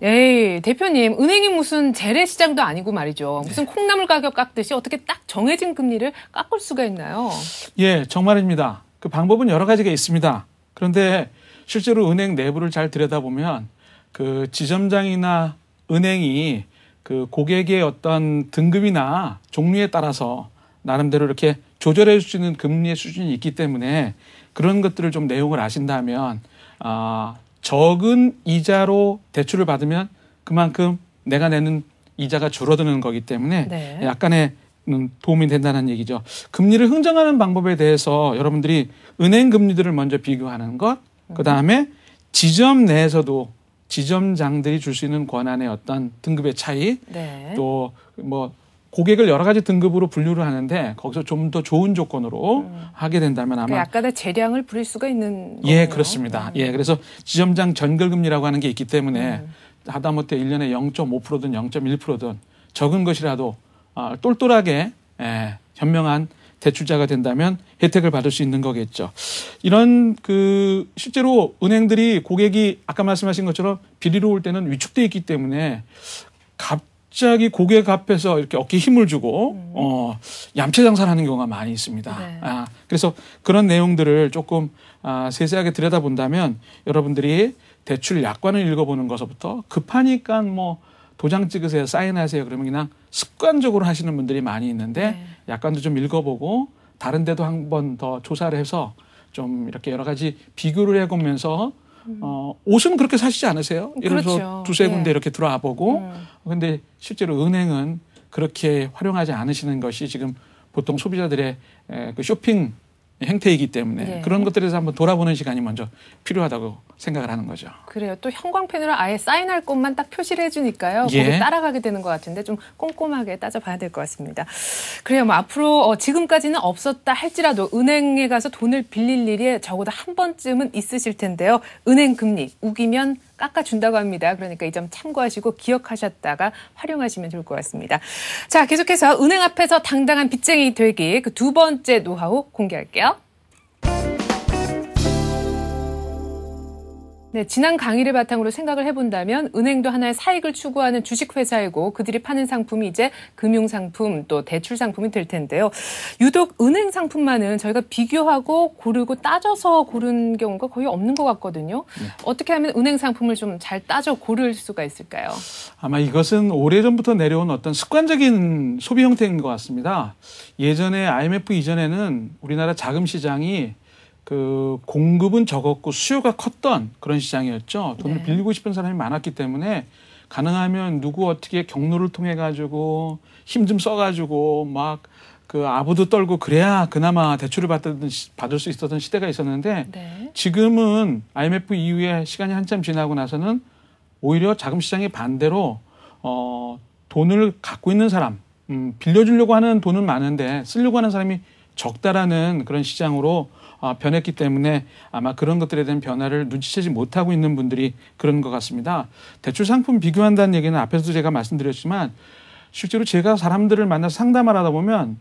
에이, 대표님, 은행이 무슨 재래시장도 아니고 말이죠. 무슨 콩나물 가격 깎듯이 어떻게 딱 정해진 금리를 깎을 수가 있나요? 예, 정말입니다. 그 방법은 여러 가지가 있습니다. 그런데 실제로 은행 내부를 잘 들여다보면 그 지점장이나 은행이 그 고객의 어떤 등급이나 종류에 따라서 나름대로 이렇게 조절해 줄 수 있는 금리의 수준이 있기 때문에 그런 것들을 좀 내용을 아신다면 적은 이자로 대출을 받으면 그만큼 내가 내는 이자가 줄어드는 거기 때문에 네. 약간의 도움이 된다는 얘기죠. 금리를 흥정하는 방법에 대해서 여러분들이 은행 금리들을 먼저 비교하는 것, 그다음에 지점 내에서도 지점장들이 줄 수 있는 권한의 어떤 등급의 차이, 네. 또 뭐 고객을 여러 가지 등급으로 분류를 하는데 거기서 좀 더 좋은 조건으로 하게 된다면 아마 약간의 재량을 부릴 수가 있는 거군요. 예, 그렇습니다. 예, 그래서 지점장 전결금리라고 하는 게 있기 때문에 하다못해 1년에 0.5%든 0.1%든 적은 것이라도 똘똘하게 현명한 대출자가 된다면 혜택을 받을 수 있는 거겠죠. 이런 실제로 은행들이 고객이 아까 말씀하신 것처럼 빌리러 올 때는 위축돼 있기 때문에 갑자기 고객 앞에서 이렇게 어깨에 힘을 주고 얌체 장사를 하는 경우가 많이 있습니다. 네. 그래서 그런 내용들을 조금 세세하게 들여다본다면 여러분들이 대출 약관을 읽어보는 것부터 급하니까 뭐 도장 찍으세요, 사인하세요. 그러면 그냥 습관적으로 하시는 분들이 많이 있는데 네. 약관도 좀 읽어보고 다른 데도 한 번 더 조사를 해서 좀 이렇게 여러 가지 비교를 해보면서 옷은 그렇게 사시지 않으세요? 예를 들어서 그렇죠. 두세 군데 예. 이렇게 들어와 보고 근데 실제로 은행은 그렇게 활용하지 않으시는 것이 지금 보통 소비자들의 그 쇼핑 행태이기 때문에 예. 그런 것들에 대해서 한번 돌아보는 시간이 먼저 필요하다고 생각을 하는 거죠. 그래요. 또 형광펜으로 아예 사인할 곳만 딱 표시를 해주니까요. 예. 거기 따라가게 되는 것 같은데 좀 꼼꼼하게 따져봐야 될 것 같습니다. 그래요. 뭐 앞으로 지금까지는 없었다 할지라도 은행에 가서 돈을 빌릴 일이 적어도 한 번쯤은 있으실 텐데요. 은행 금리 우기면 깎아준다고 합니다. 그러니까 이 점 참고하시고 기억하셨다가 활용하시면 좋을 것 같습니다. 자, 계속해서 은행 앞에서 당당한 빚쟁이 되기 그 두 번째 노하우 공개할게요. 네, 지난 강의를 바탕으로 생각을 해본다면 은행도 하나의 사익을 추구하는 주식회사이고 그들이 파는 상품이 이제 금융상품 또 대출상품이 될 텐데요. 유독 은행 상품만은 저희가 비교하고 고르고 따져서 고른 경우가 거의 없는 것 같거든요. 네. 어떻게 하면 은행 상품을 좀 잘 따져 고를 수가 있을까요? 아마 이것은 오래전부터 내려온 어떤 습관적인 소비 형태인 것 같습니다. 예전에 IMF 이전에는 우리나라 자금 시장이 그 공급은 적었고 수요가 컸던 그런 시장이었죠. 돈을 네. 빌리고 싶은 사람이 많았기 때문에 가능하면 누구 어떻게 경로를 통해 가지고 힘 좀 써가지고 막 그 아부도 떨고 그래야 그나마 대출을 받을 수 있었던 시대가 있었는데 네. 지금은 IMF 이후에 시간이 한참 지나고 나서는 오히려 자금 시장의 반대로 돈을 갖고 있는 사람, 빌려주려고 하는 돈은 많은데 쓰려고 하는 사람이 적다라는 그런 시장으로 변했기 때문에 아마 그런 것들에 대한 변화를 눈치채지 못하고 있는 분들이 그런 것 같습니다. 대출 상품 비교한다는 얘기는 앞에서도 제가 말씀드렸지만 실제로 제가 사람들을 만나서 상담을 하다 보면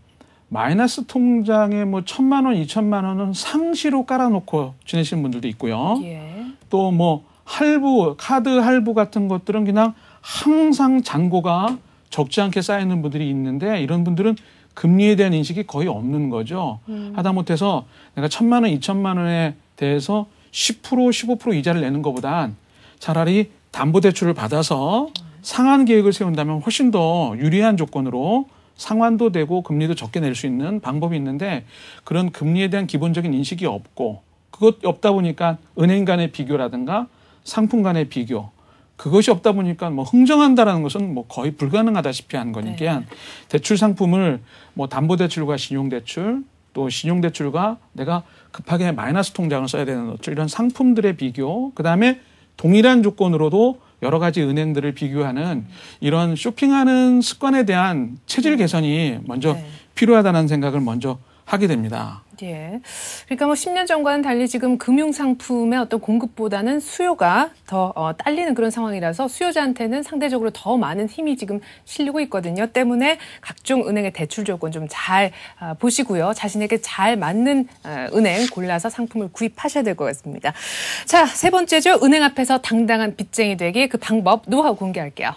마이너스 통장에 뭐 1,000만 원, 2,000만 원은 상시로 깔아놓고 지내시는 분들도 있고요. 예. 또 뭐 할부, 카드 할부 같은 것들은 그냥 항상 잔고가 적지 않게 쌓이는 분들이 있는데 이런 분들은 금리에 대한 인식이 거의 없는 거죠. 하다못해서 내가 1,000만 원, 2,000만 원에 대해서 10%, 15% 이자를 내는 것보단 차라리 담보대출을 받아서 상환 계획을 세운다면 훨씬 더 유리한 조건으로 상환도 되고 금리도 적게 낼 수 있는 방법이 있는데 그런 금리에 대한 기본적인 인식이 없고 그것 없다 보니까 은행 간의 비교라든가 상품 간의 비교 그것이 없다 보니까 뭐 흥정한다라는 것은 뭐 거의 불가능하다시피 하는 거니까 네. 대출 상품을 뭐 담보대출과 신용대출 또 신용대출과 내가 급하게 마이너스 통장을 써야 되는 것들 이런 상품들의 비교 그다음에 동일한 조건으로도 여러 가지 은행들을 비교하는 이런 쇼핑하는 습관에 대한 체질 개선이 먼저 네. 필요하다는 생각을 먼저 하게 됩니다. 예. 그러니까 뭐 10년 전과는 달리 지금 금융상품의 어떤 공급보다는 수요가 더 딸리는 그런 상황이라서 수요자한테는 상대적으로 더 많은 힘이 지금 실리고 있거든요. 때문에 각종 은행의 대출 조건 좀 잘 보시고요. 자신에게 잘 맞는 은행 골라서 상품을 구입하셔야 될 것 같습니다. 자, 세 번째죠. 은행 앞에서 당당한 빚쟁이 되기 그 방법 노하우 공개할게요.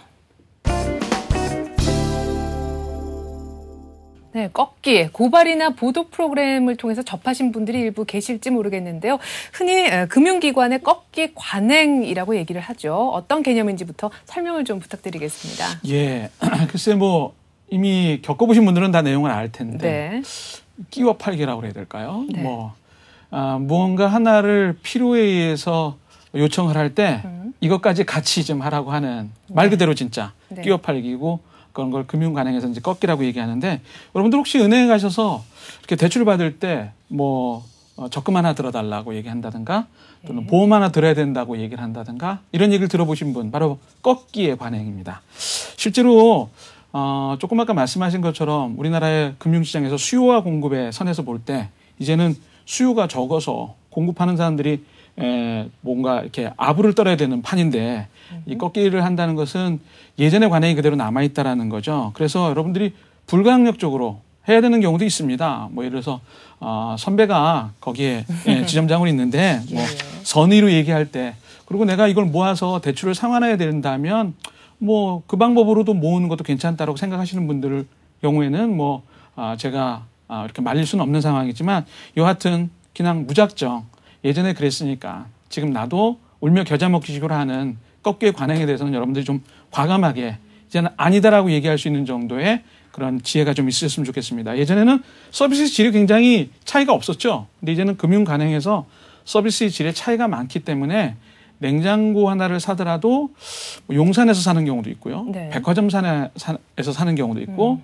네, 꺾기, 고발이나 보도 프로그램을 통해서 접하신 분들이 일부 계실지 모르겠는데요. 흔히 금융기관의 꺾기 관행이라고 얘기를 하죠. 어떤 개념인지부터 설명을 좀 부탁드리겠습니다. 예, 글쎄 뭐 이미 겪어보신 분들은 다 내용을 알 텐데 네. 끼워 팔기라고 해야 될까요? 네. 무언가 하나를 필요에 의해서 요청을 할 때 이것까지 같이 좀 하라고 하는 말 그대로 진짜 네. 끼워 팔기고 그런 걸 금융관행에서 이제 꺾기라고 얘기하는데 여러분들 혹시 은행에 가셔서 이렇게 대출 받을 때 뭐 적금 하나 들어달라고 얘기한다든가 또는 네. 보험 하나 들어야 된다고 얘기를 한다든가 이런 얘기를 들어보신 분 바로 꺾기의 관행입니다. 실제로 조금 아까 말씀하신 것처럼 우리나라의 금융시장에서 수요와 공급의 선에서 볼 때 이제는 수요가 적어서 공급하는 사람들이 뭔가 이렇게 아부를 떨어야 되는 판인데 이 꺾기를 한다는 것은 예전의 관행이 그대로 남아있다라는 거죠. 그래서 여러분들이 불가항력적으로 해야 되는 경우도 있습니다. 뭐 예를 들어서 선배가 거기에 지점장으로 있는데 뭐 선의로 얘기할 때 그리고 내가 이걸 모아서 대출을 상환해야 된다면 뭐 그 방법으로도 모으는 것도 괜찮다라고 생각하시는 분들 경우에는 뭐 제가 이렇게 말릴 수는 없는 상황이지만 여하튼 그냥 무작정 예전에 그랬으니까 지금 나도 울며 겨자 먹기 식으로 하는 꺾기의 관행에 대해서는 여러분들이 좀 과감하게 이제는 아니다라고 얘기할 수 있는 정도의 그런 지혜가 좀 있으셨으면 좋겠습니다. 예전에는 서비스 질이 굉장히 차이가 없었죠. 근데 이제는 금융 관행에서 서비스 질의 차이가 많기 때문에 냉장고 하나를 사더라도 용산에서 사는 경우도 있고요. 네. 백화점에서 사는 경우도 있고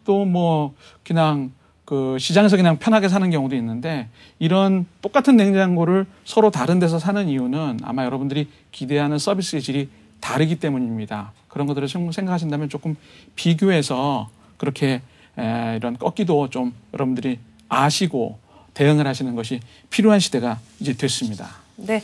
또 뭐 그냥 그 시장에서 그냥 편하게 사는 경우도 있는데 이런 똑같은 냉장고를 서로 다른 데서 사는 이유는 아마 여러분들이 기대하는 서비스의 질이 다르기 때문입니다. 그런 것들을 생각하신다면 조금 비교해서 그렇게 이런 꺾기도 좀 여러분들이 아시고 대응을 하시는 것이 필요한 시대가 이제 됐습니다. 네.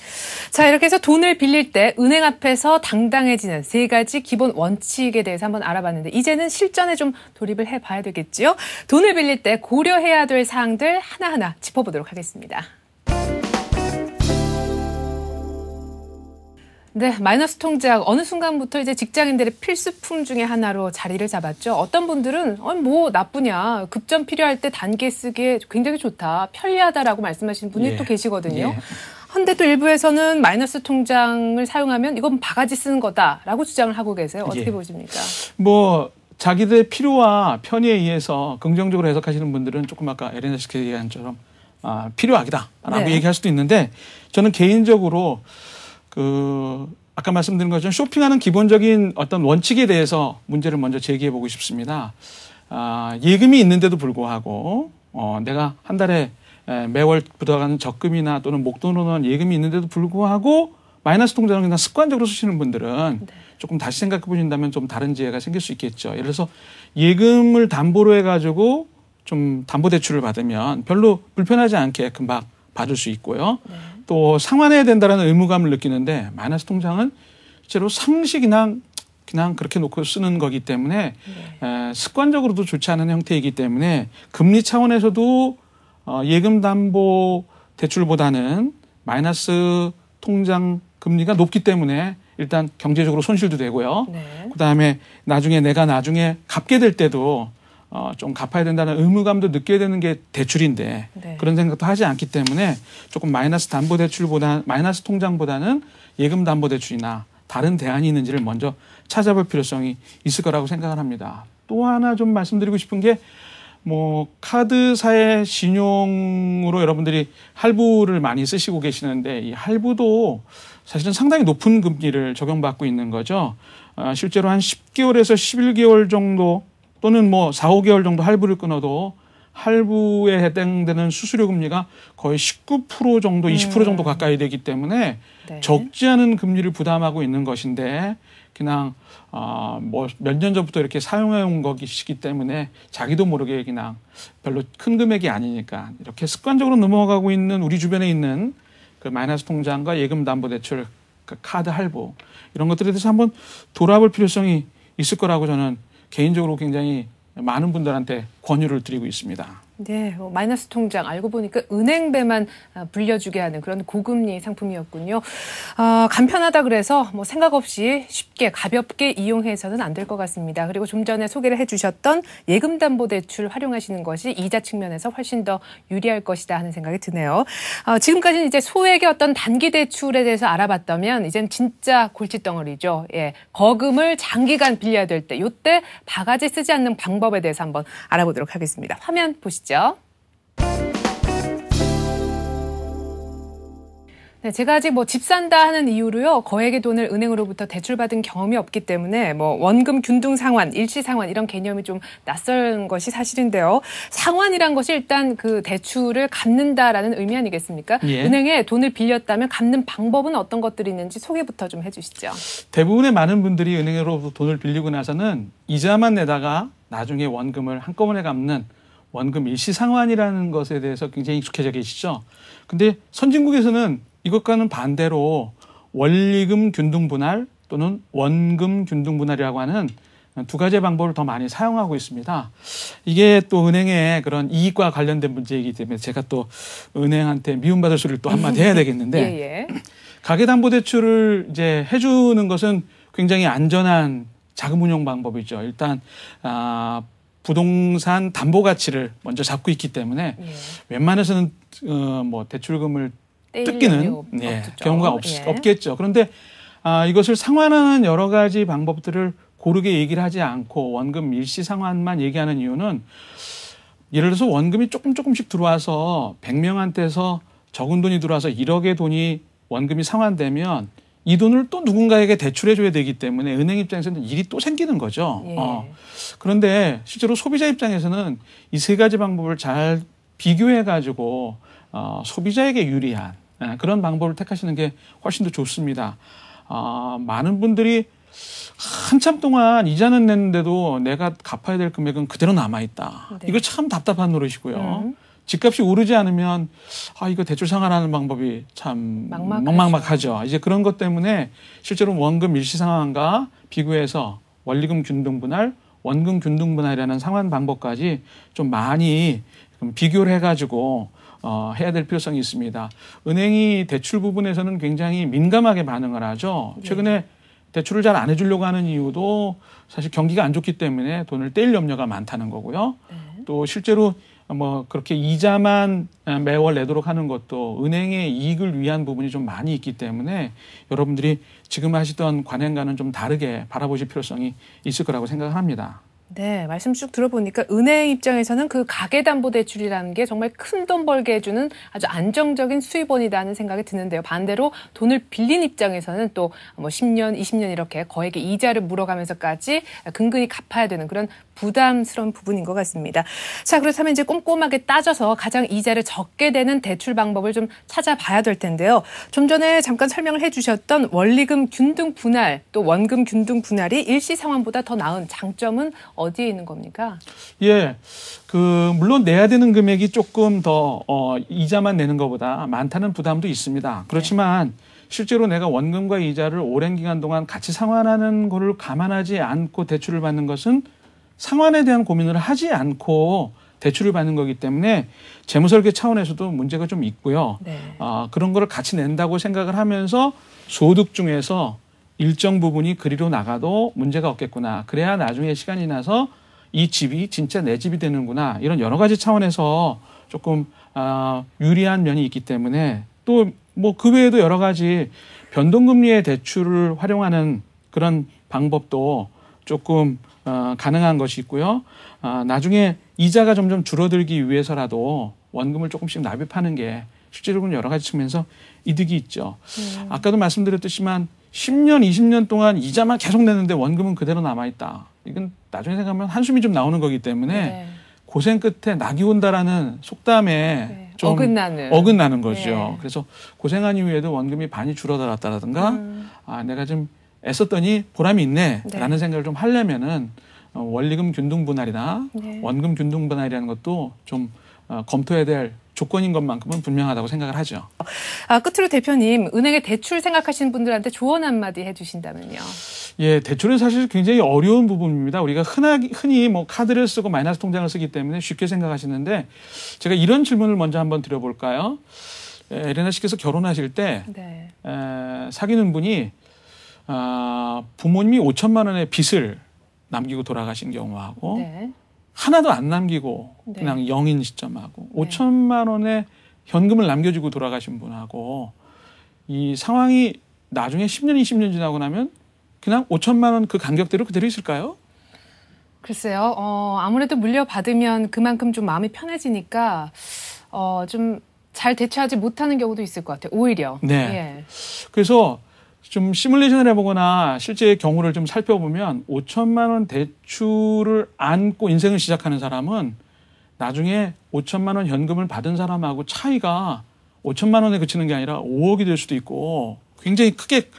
자, 이렇게 해서 돈을 빌릴 때 은행 앞에서 당당해지는 3가지 기본 원칙에 대해서 한번 알아봤는데 이제는 실전에 좀 돌입을 해봐야 되겠지요. 돈을 빌릴 때 고려해야 될 사항들 하나하나 짚어보도록 하겠습니다. 네, 마이너스 통장 어느 순간부터 이제 직장인들의 필수품 중에 하나로 자리를 잡았죠. 어떤 분들은 뭐 나쁘냐, 급전 필요할 때 단계 쓰기에 굉장히 좋다, 편리하다라고 말씀하시는 분이 또 계시거든요. 한데 또 일부에서는 마이너스 통장을 사용하면 이건 바가지 쓰는 거다라고 주장을 하고 계세요. 어떻게 보십니까? 뭐 자기들의 필요와 편의에 의해서 긍정적으로 해석하시는 분들은 조금 아까 에레나 씨가 얘기한 것처럼 필요하다라고 얘기할 수도 있는데 저는 개인적으로 아까 말씀드린 것처럼 쇼핑하는 기본적인 어떤 원칙에 대해서 문제를 먼저 제기해 보고 싶습니다. 예금이 있는데도 불구하고 내가 한 달에 매월 부담하는 적금이나 또는 목돈으로 넣은 예금이 있는데도 불구하고 마이너스 통장을 그냥 습관적으로 쓰시는 분들은 조금 다시 생각해 보신다면 좀 다른 지혜가 생길 수 있겠죠. 예를 들어서 예금을 담보로 해가지고 좀 담보대출을 받으면 별로 불편하지 않게 금방 받을 수 있고요. 또 상환해야 된다는 의무감을 느끼는데 마이너스 통장은 실제로 상시 그냥 그렇게 놓고 쓰는 거기 때문에 습관적으로도 좋지 않은 형태이기 때문에 금리 차원에서도 예금 담보 대출보다는 마이너스 통장 금리가 높기 때문에 일단 경제적으로 손실도 되고요. 그다음에 나중에 갚게 될 때도 좀 갚아야 된다는 의무감도 느껴야 되는 게 대출인데 그런 생각도 하지 않기 때문에 조금 마이너스 통장보다는 예금 담보 대출이나 다른 대안이 있는지를 먼저 찾아볼 필요성이 있을 거라고 생각을 합니다. 또 하나 좀 말씀드리고 싶은 게 카드사의 신용으로 여러분들이 할부를 많이 쓰시고 계시는데 이 할부도 사실은 상당히 높은 금리를 적용받고 있는 거죠. 실제로 한 10개월에서 11개월 정도 또는 4, 5개월 정도 할부를 끊어도 할부에 해당되는 수수료 금리가 거의 19% 정도, 20% 정도 가까이 되기 때문에 적지 않은 금리를 부담하고 있는 것인데 그냥 몇 년 전부터 이렇게 사용해 온 것이기 때문에 자기도 모르게 그냥 별로 큰 금액이 아니니까 이렇게 습관적으로 넘어가고 있는 우리 주변에 있는 그 마이너스 통장과 예금 담보 대출, 그 카드 할부 이런 것들에 대해서 한번 돌아볼 필요성이 있을 거라고 저는 개인적으로 굉장히 많은 분들한테 권유를 드리고 있습니다. 네, 마이너스 통장 알고 보니까 은행배만 불려주게 하는 그런 고금리 상품이었군요. 간편하다 그래서 생각 없이 쉽게 가볍게 이용해서는 안 될 것 같습니다. 그리고 좀 전에 소개를 해주셨던 예금담보대출 활용하시는 것이 이자 측면에서 훨씬 더 유리할 것이다 하는 생각이 드네요. 지금까지는 이제 소액의 어떤 단기 대출에 대해서 알아봤다면 이젠 진짜 골칫덩어리죠. 거금을 장기간 빌려야 될 때 이때 바가지 쓰지 않는 방법에 대해서 한번 알아보도록 하겠습니다. 화면 보시죠. 네, 제가 아직 집 산다 하는 이유로요, 거액의 돈을 은행으로부터 대출받은 경험이 없기 때문에 원금 균등 상환, 일시 상환 이런 개념이 좀 낯선 것이 사실인데요. 상환이란 것이 일단 그 대출을 갚는다라는 의미 아니겠습니까? 은행에 돈을 빌렸다면 갚는 방법은 어떤 것들이 있는지 소개부터 좀 해주시죠. 대부분의 많은 분들이 은행으로부터 돈을 빌리고 나서는 이자만 내다가 나중에 원금을 한꺼번에 갚는 원금 일시 상환이라는 것에 대해서 굉장히 익숙해져 계시죠. 근데 선진국에서는 이것과는 반대로 원리금 균등 분할 또는 원금 균등 분할이라고 하는 두 가지 방법을 더 많이 사용하고 있습니다. 이게 또 은행의 그런 이익과 관련된 문제이기 때문에 제가 또 은행한테 미움받을 소리를 또 한마디 해야 되겠는데 가계담보대출을 이제 해주는 것은 굉장히 안전한 자금 운용 방법이죠. 일단 부동산 담보 가치를 먼저 잡고 있기 때문에 웬만해서는 대출금을 뜯기는 경우가 없겠죠. 그런데 이것을 상환하는 여러 가지 방법들을 고르게 얘기를 하지 않고 원금 일시 상환만 얘기하는 이유는 예를 들어서 원금이 조금씩 들어와서 100명한테서 적은 돈이 들어와서 1억의 돈이 원금이 상환되면 이 돈을 또 누군가에게 대출해줘야 되기 때문에 은행 입장에서는 일이 또 생기는 거죠. 그런데 실제로 소비자 입장에서는 이 세 가지 방법을 잘 비교해가지고 소비자에게 유리한 그런 방법을 택하시는 게 훨씬 더 좋습니다. 많은 분들이 한참 동안 이자는 냈는데도 내가 갚아야 될 금액은 그대로 남아있다. 이거 참 답답한 노릇이고요. 집값이 오르지 않으면 이거 대출 상환하는 방법이 참 막막하죠. 이제 그런 것 때문에 실제로 원금 일시 상환과 비교해서 원리금 균등 분할, 원금 균등 분할이라는 상환 방법까지 좀 많이 비교를 해가지고 해야 될 필요성이 있습니다. 은행이 대출 부분에서는 굉장히 민감하게 반응을 하죠. 최근에 대출을 잘 안 해주려고 하는 이유도 사실 경기가 안 좋기 때문에 돈을 떼일 염려가 많다는 거고요. 또 실제로 그렇게 이자만 매월 내도록 하는 것도 은행의 이익을 위한 부분이 좀 많이 있기 때문에 여러분들이 지금 하시던 관행과는 좀 다르게 바라보실 필요성이 있을 거라고 생각을 합니다. 네, 말씀 쭉 들어보니까 은행 입장에서는 그 가계담보대출이라는 게 정말 큰 돈 벌게 해주는 아주 안정적인 수입원이라는 생각이 드는데요. 반대로 돈을 빌린 입장에서는 또 10년, 20년 이렇게 거액의 이자를 물어가면서까지 근근히 갚아야 되는 그런 부담스러운 부분인 것 같습니다. 자, 그렇다면 이제 꼼꼼하게 따져서 가장 이자를 적게 되는 대출 방법을 좀 찾아봐야 될 텐데요. 좀 전에 잠깐 설명을 해주셨던 원리금 균등 분할 또 원금 균등 분할이 일시 상환보다 더 나은 장점은 어디에 있는 겁니까? 예, 물론 내야 되는 금액이 조금 더 이자만 내는 것보다 많다는 부담도 있습니다. 그렇지만 실제로 내가 원금과 이자를 오랜 기간 동안 같이 상환하는 거를 감안하지 않고 대출을 받는 것은 상환에 대한 고민을 하지 않고 대출을 받는 거기 때문에 재무설계 차원에서도 문제가 좀 있고요. 그런 거를 같이 낸다고 생각을 하면서 소득 중에서 일정 부분이 그리로 나가도 문제가 없겠구나. 그래야 나중에 시간이 나서 이 집이 진짜 내 집이 되는구나. 이런 여러 가지 차원에서 조금 유리한 면이 있기 때문에 또 그 외에도 여러 가지 변동금리의 대출을 활용하는 그런 방법도 조금 가능한 것이 있고요. 나중에 이자가 점점 줄어들기 위해서라도 원금을 조금씩 납입하는 게 실제로는 여러 가지 측면에서 이득이 있죠. 아까도 말씀드렸듯이만 10년, 20년 동안 이자만 계속 내는데 원금은 그대로 남아있다. 이건 나중에 생각하면 한숨이 좀 나오는 거기 때문에 고생 끝에 낙이 온다라는 속담에 좀 어긋나는 거죠. 그래서 고생한 이후에도 원금이 반이 줄어들었다라든가 내가 좀 애썼더니 보람이 있네라는 생각을 좀 하려면은 원리금 균등 분할이나 원금 균등 분할이라는 것도 좀 검토해야 될 조건인 것만큼은 분명하다고 생각을 하죠. 끝으로 대표님, 은행에 대출 생각하시는 분들한테 조언 한마디 해주신다면요. 예, 대출은 사실 굉장히 어려운 부분입니다. 우리가 흔히 카드를 쓰고 마이너스 통장을 쓰기 때문에 쉽게 생각하시는데 제가 이런 질문을 먼저 한번 드려볼까요? 에레나 씨께서 결혼하실 때 사귀는 분이 부모님이 5천만 원의 빚을 남기고 돌아가신 경우하고 하나도 안 남기고 그냥 영인 시점하고 5천만 원의 현금을 남겨주고 돌아가신 분하고 이 상황이 나중에 10년, 20년 지나고 나면 그냥 5천만 원 그 간격대로 그대로 있을까요? 글쎄요. 아무래도 물려받으면 그만큼 좀 마음이 편해지니까 좀 잘 대처하지 못하는 경우도 있을 것 같아요. 오히려. 그래서 좀 시뮬레이션을 해보거나 실제 경우를 좀 살펴보면 5천만 원 대출을 안고 인생을 시작하는 사람은 나중에 5천만 원 현금을 받은 사람하고 차이가 5천만 원에 그치는 게 아니라 5억이 될 수도 있고 굉장히 크게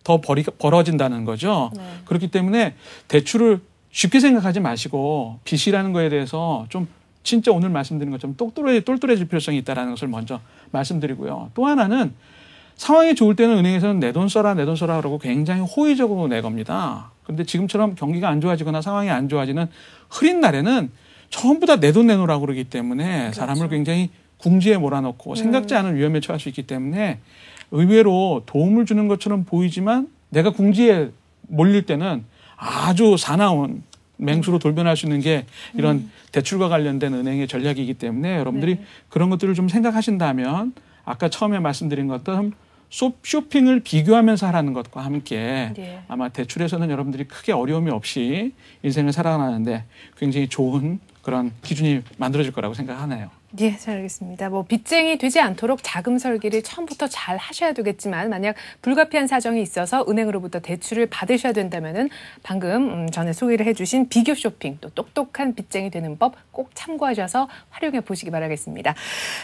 더 벌어진다는 거죠. 그렇기 때문에 대출을 쉽게 생각하지 마시고 빚이라는 거에 대해서 좀 진짜 오늘 말씀드린 것처럼 똘똘해질 필요성이 있다는 것을 먼저 말씀드리고요. 또 하나는 상황이 좋을 때는 은행에서는 내 돈 써라 그러고 굉장히 호의적으로 내겁니다. 그런데 지금처럼 경기가 안 좋아지거나 상황이 안 좋아지는 흐린 날에는 전부 다 내 돈 내놓으라고 그러기 때문에 사람을 굉장히 궁지에 몰아넣고 생각지 않은 위험에 처할 수 있기 때문에 의외로 도움을 주는 것처럼 보이지만 내가 궁지에 몰릴 때는 아주 사나운 맹수로 돌변할 수 있는 게 이런 대출과 관련된 은행의 전략이기 때문에 여러분들이 그런 것들을 좀 생각하신다면 아까 처음에 말씀드린 것처럼 쇼핑을 비교하면서 하라는 것과 함께 아마 대출에서는 여러분들이 크게 어려움이 없이 인생을 살아가는데 굉장히 좋은 그런 기준이 만들어질 거라고 생각하네요. 예, 잘 알겠습니다. 빚쟁이 되지 않도록 자금 설계를 처음부터 잘 하셔야 되겠지만 만약 불가피한 사정이 있어서 은행으로부터 대출을 받으셔야 된다면은 방금 전에 소개를 해주신 비교 쇼핑 또 똑똑한 빚쟁이 되는 법 꼭 참고하셔서 활용해 보시기 바라겠습니다.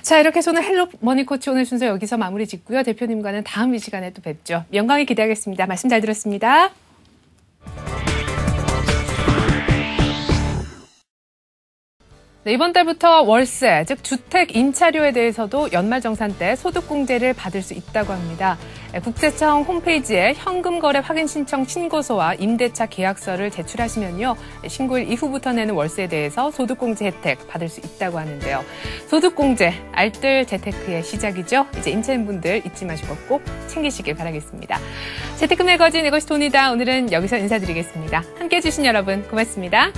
자, 이렇게 해서 오늘 헬로 머니코치 오늘 순서 여기서 마무리 짓고요. 대표님과는 다음 이 시간에 또 뵙죠. 영광이 기대하겠습니다. 말씀 잘 들었습니다. 네, 이번 달부터 월세, 즉 주택 임차료에 대해서도 연말정산 때 소득공제를 받을 수 있다고 합니다. 국세청 홈페이지에 현금거래 확인 신청 신고서와 임대차 계약서를 제출하시면요, 신고일 이후부터 내는 월세에 대해서 소득공제 혜택 받을 수 있다고 하는데요. 소득공제, 알뜰 재테크의 시작이죠. 이제 임차인 분들 잊지 마시고 꼭 챙기시길 바라겠습니다. 재테크 매거진 이것이 돈이다. 오늘은 여기서 인사드리겠습니다. 함께해 주신 여러분 고맙습니다.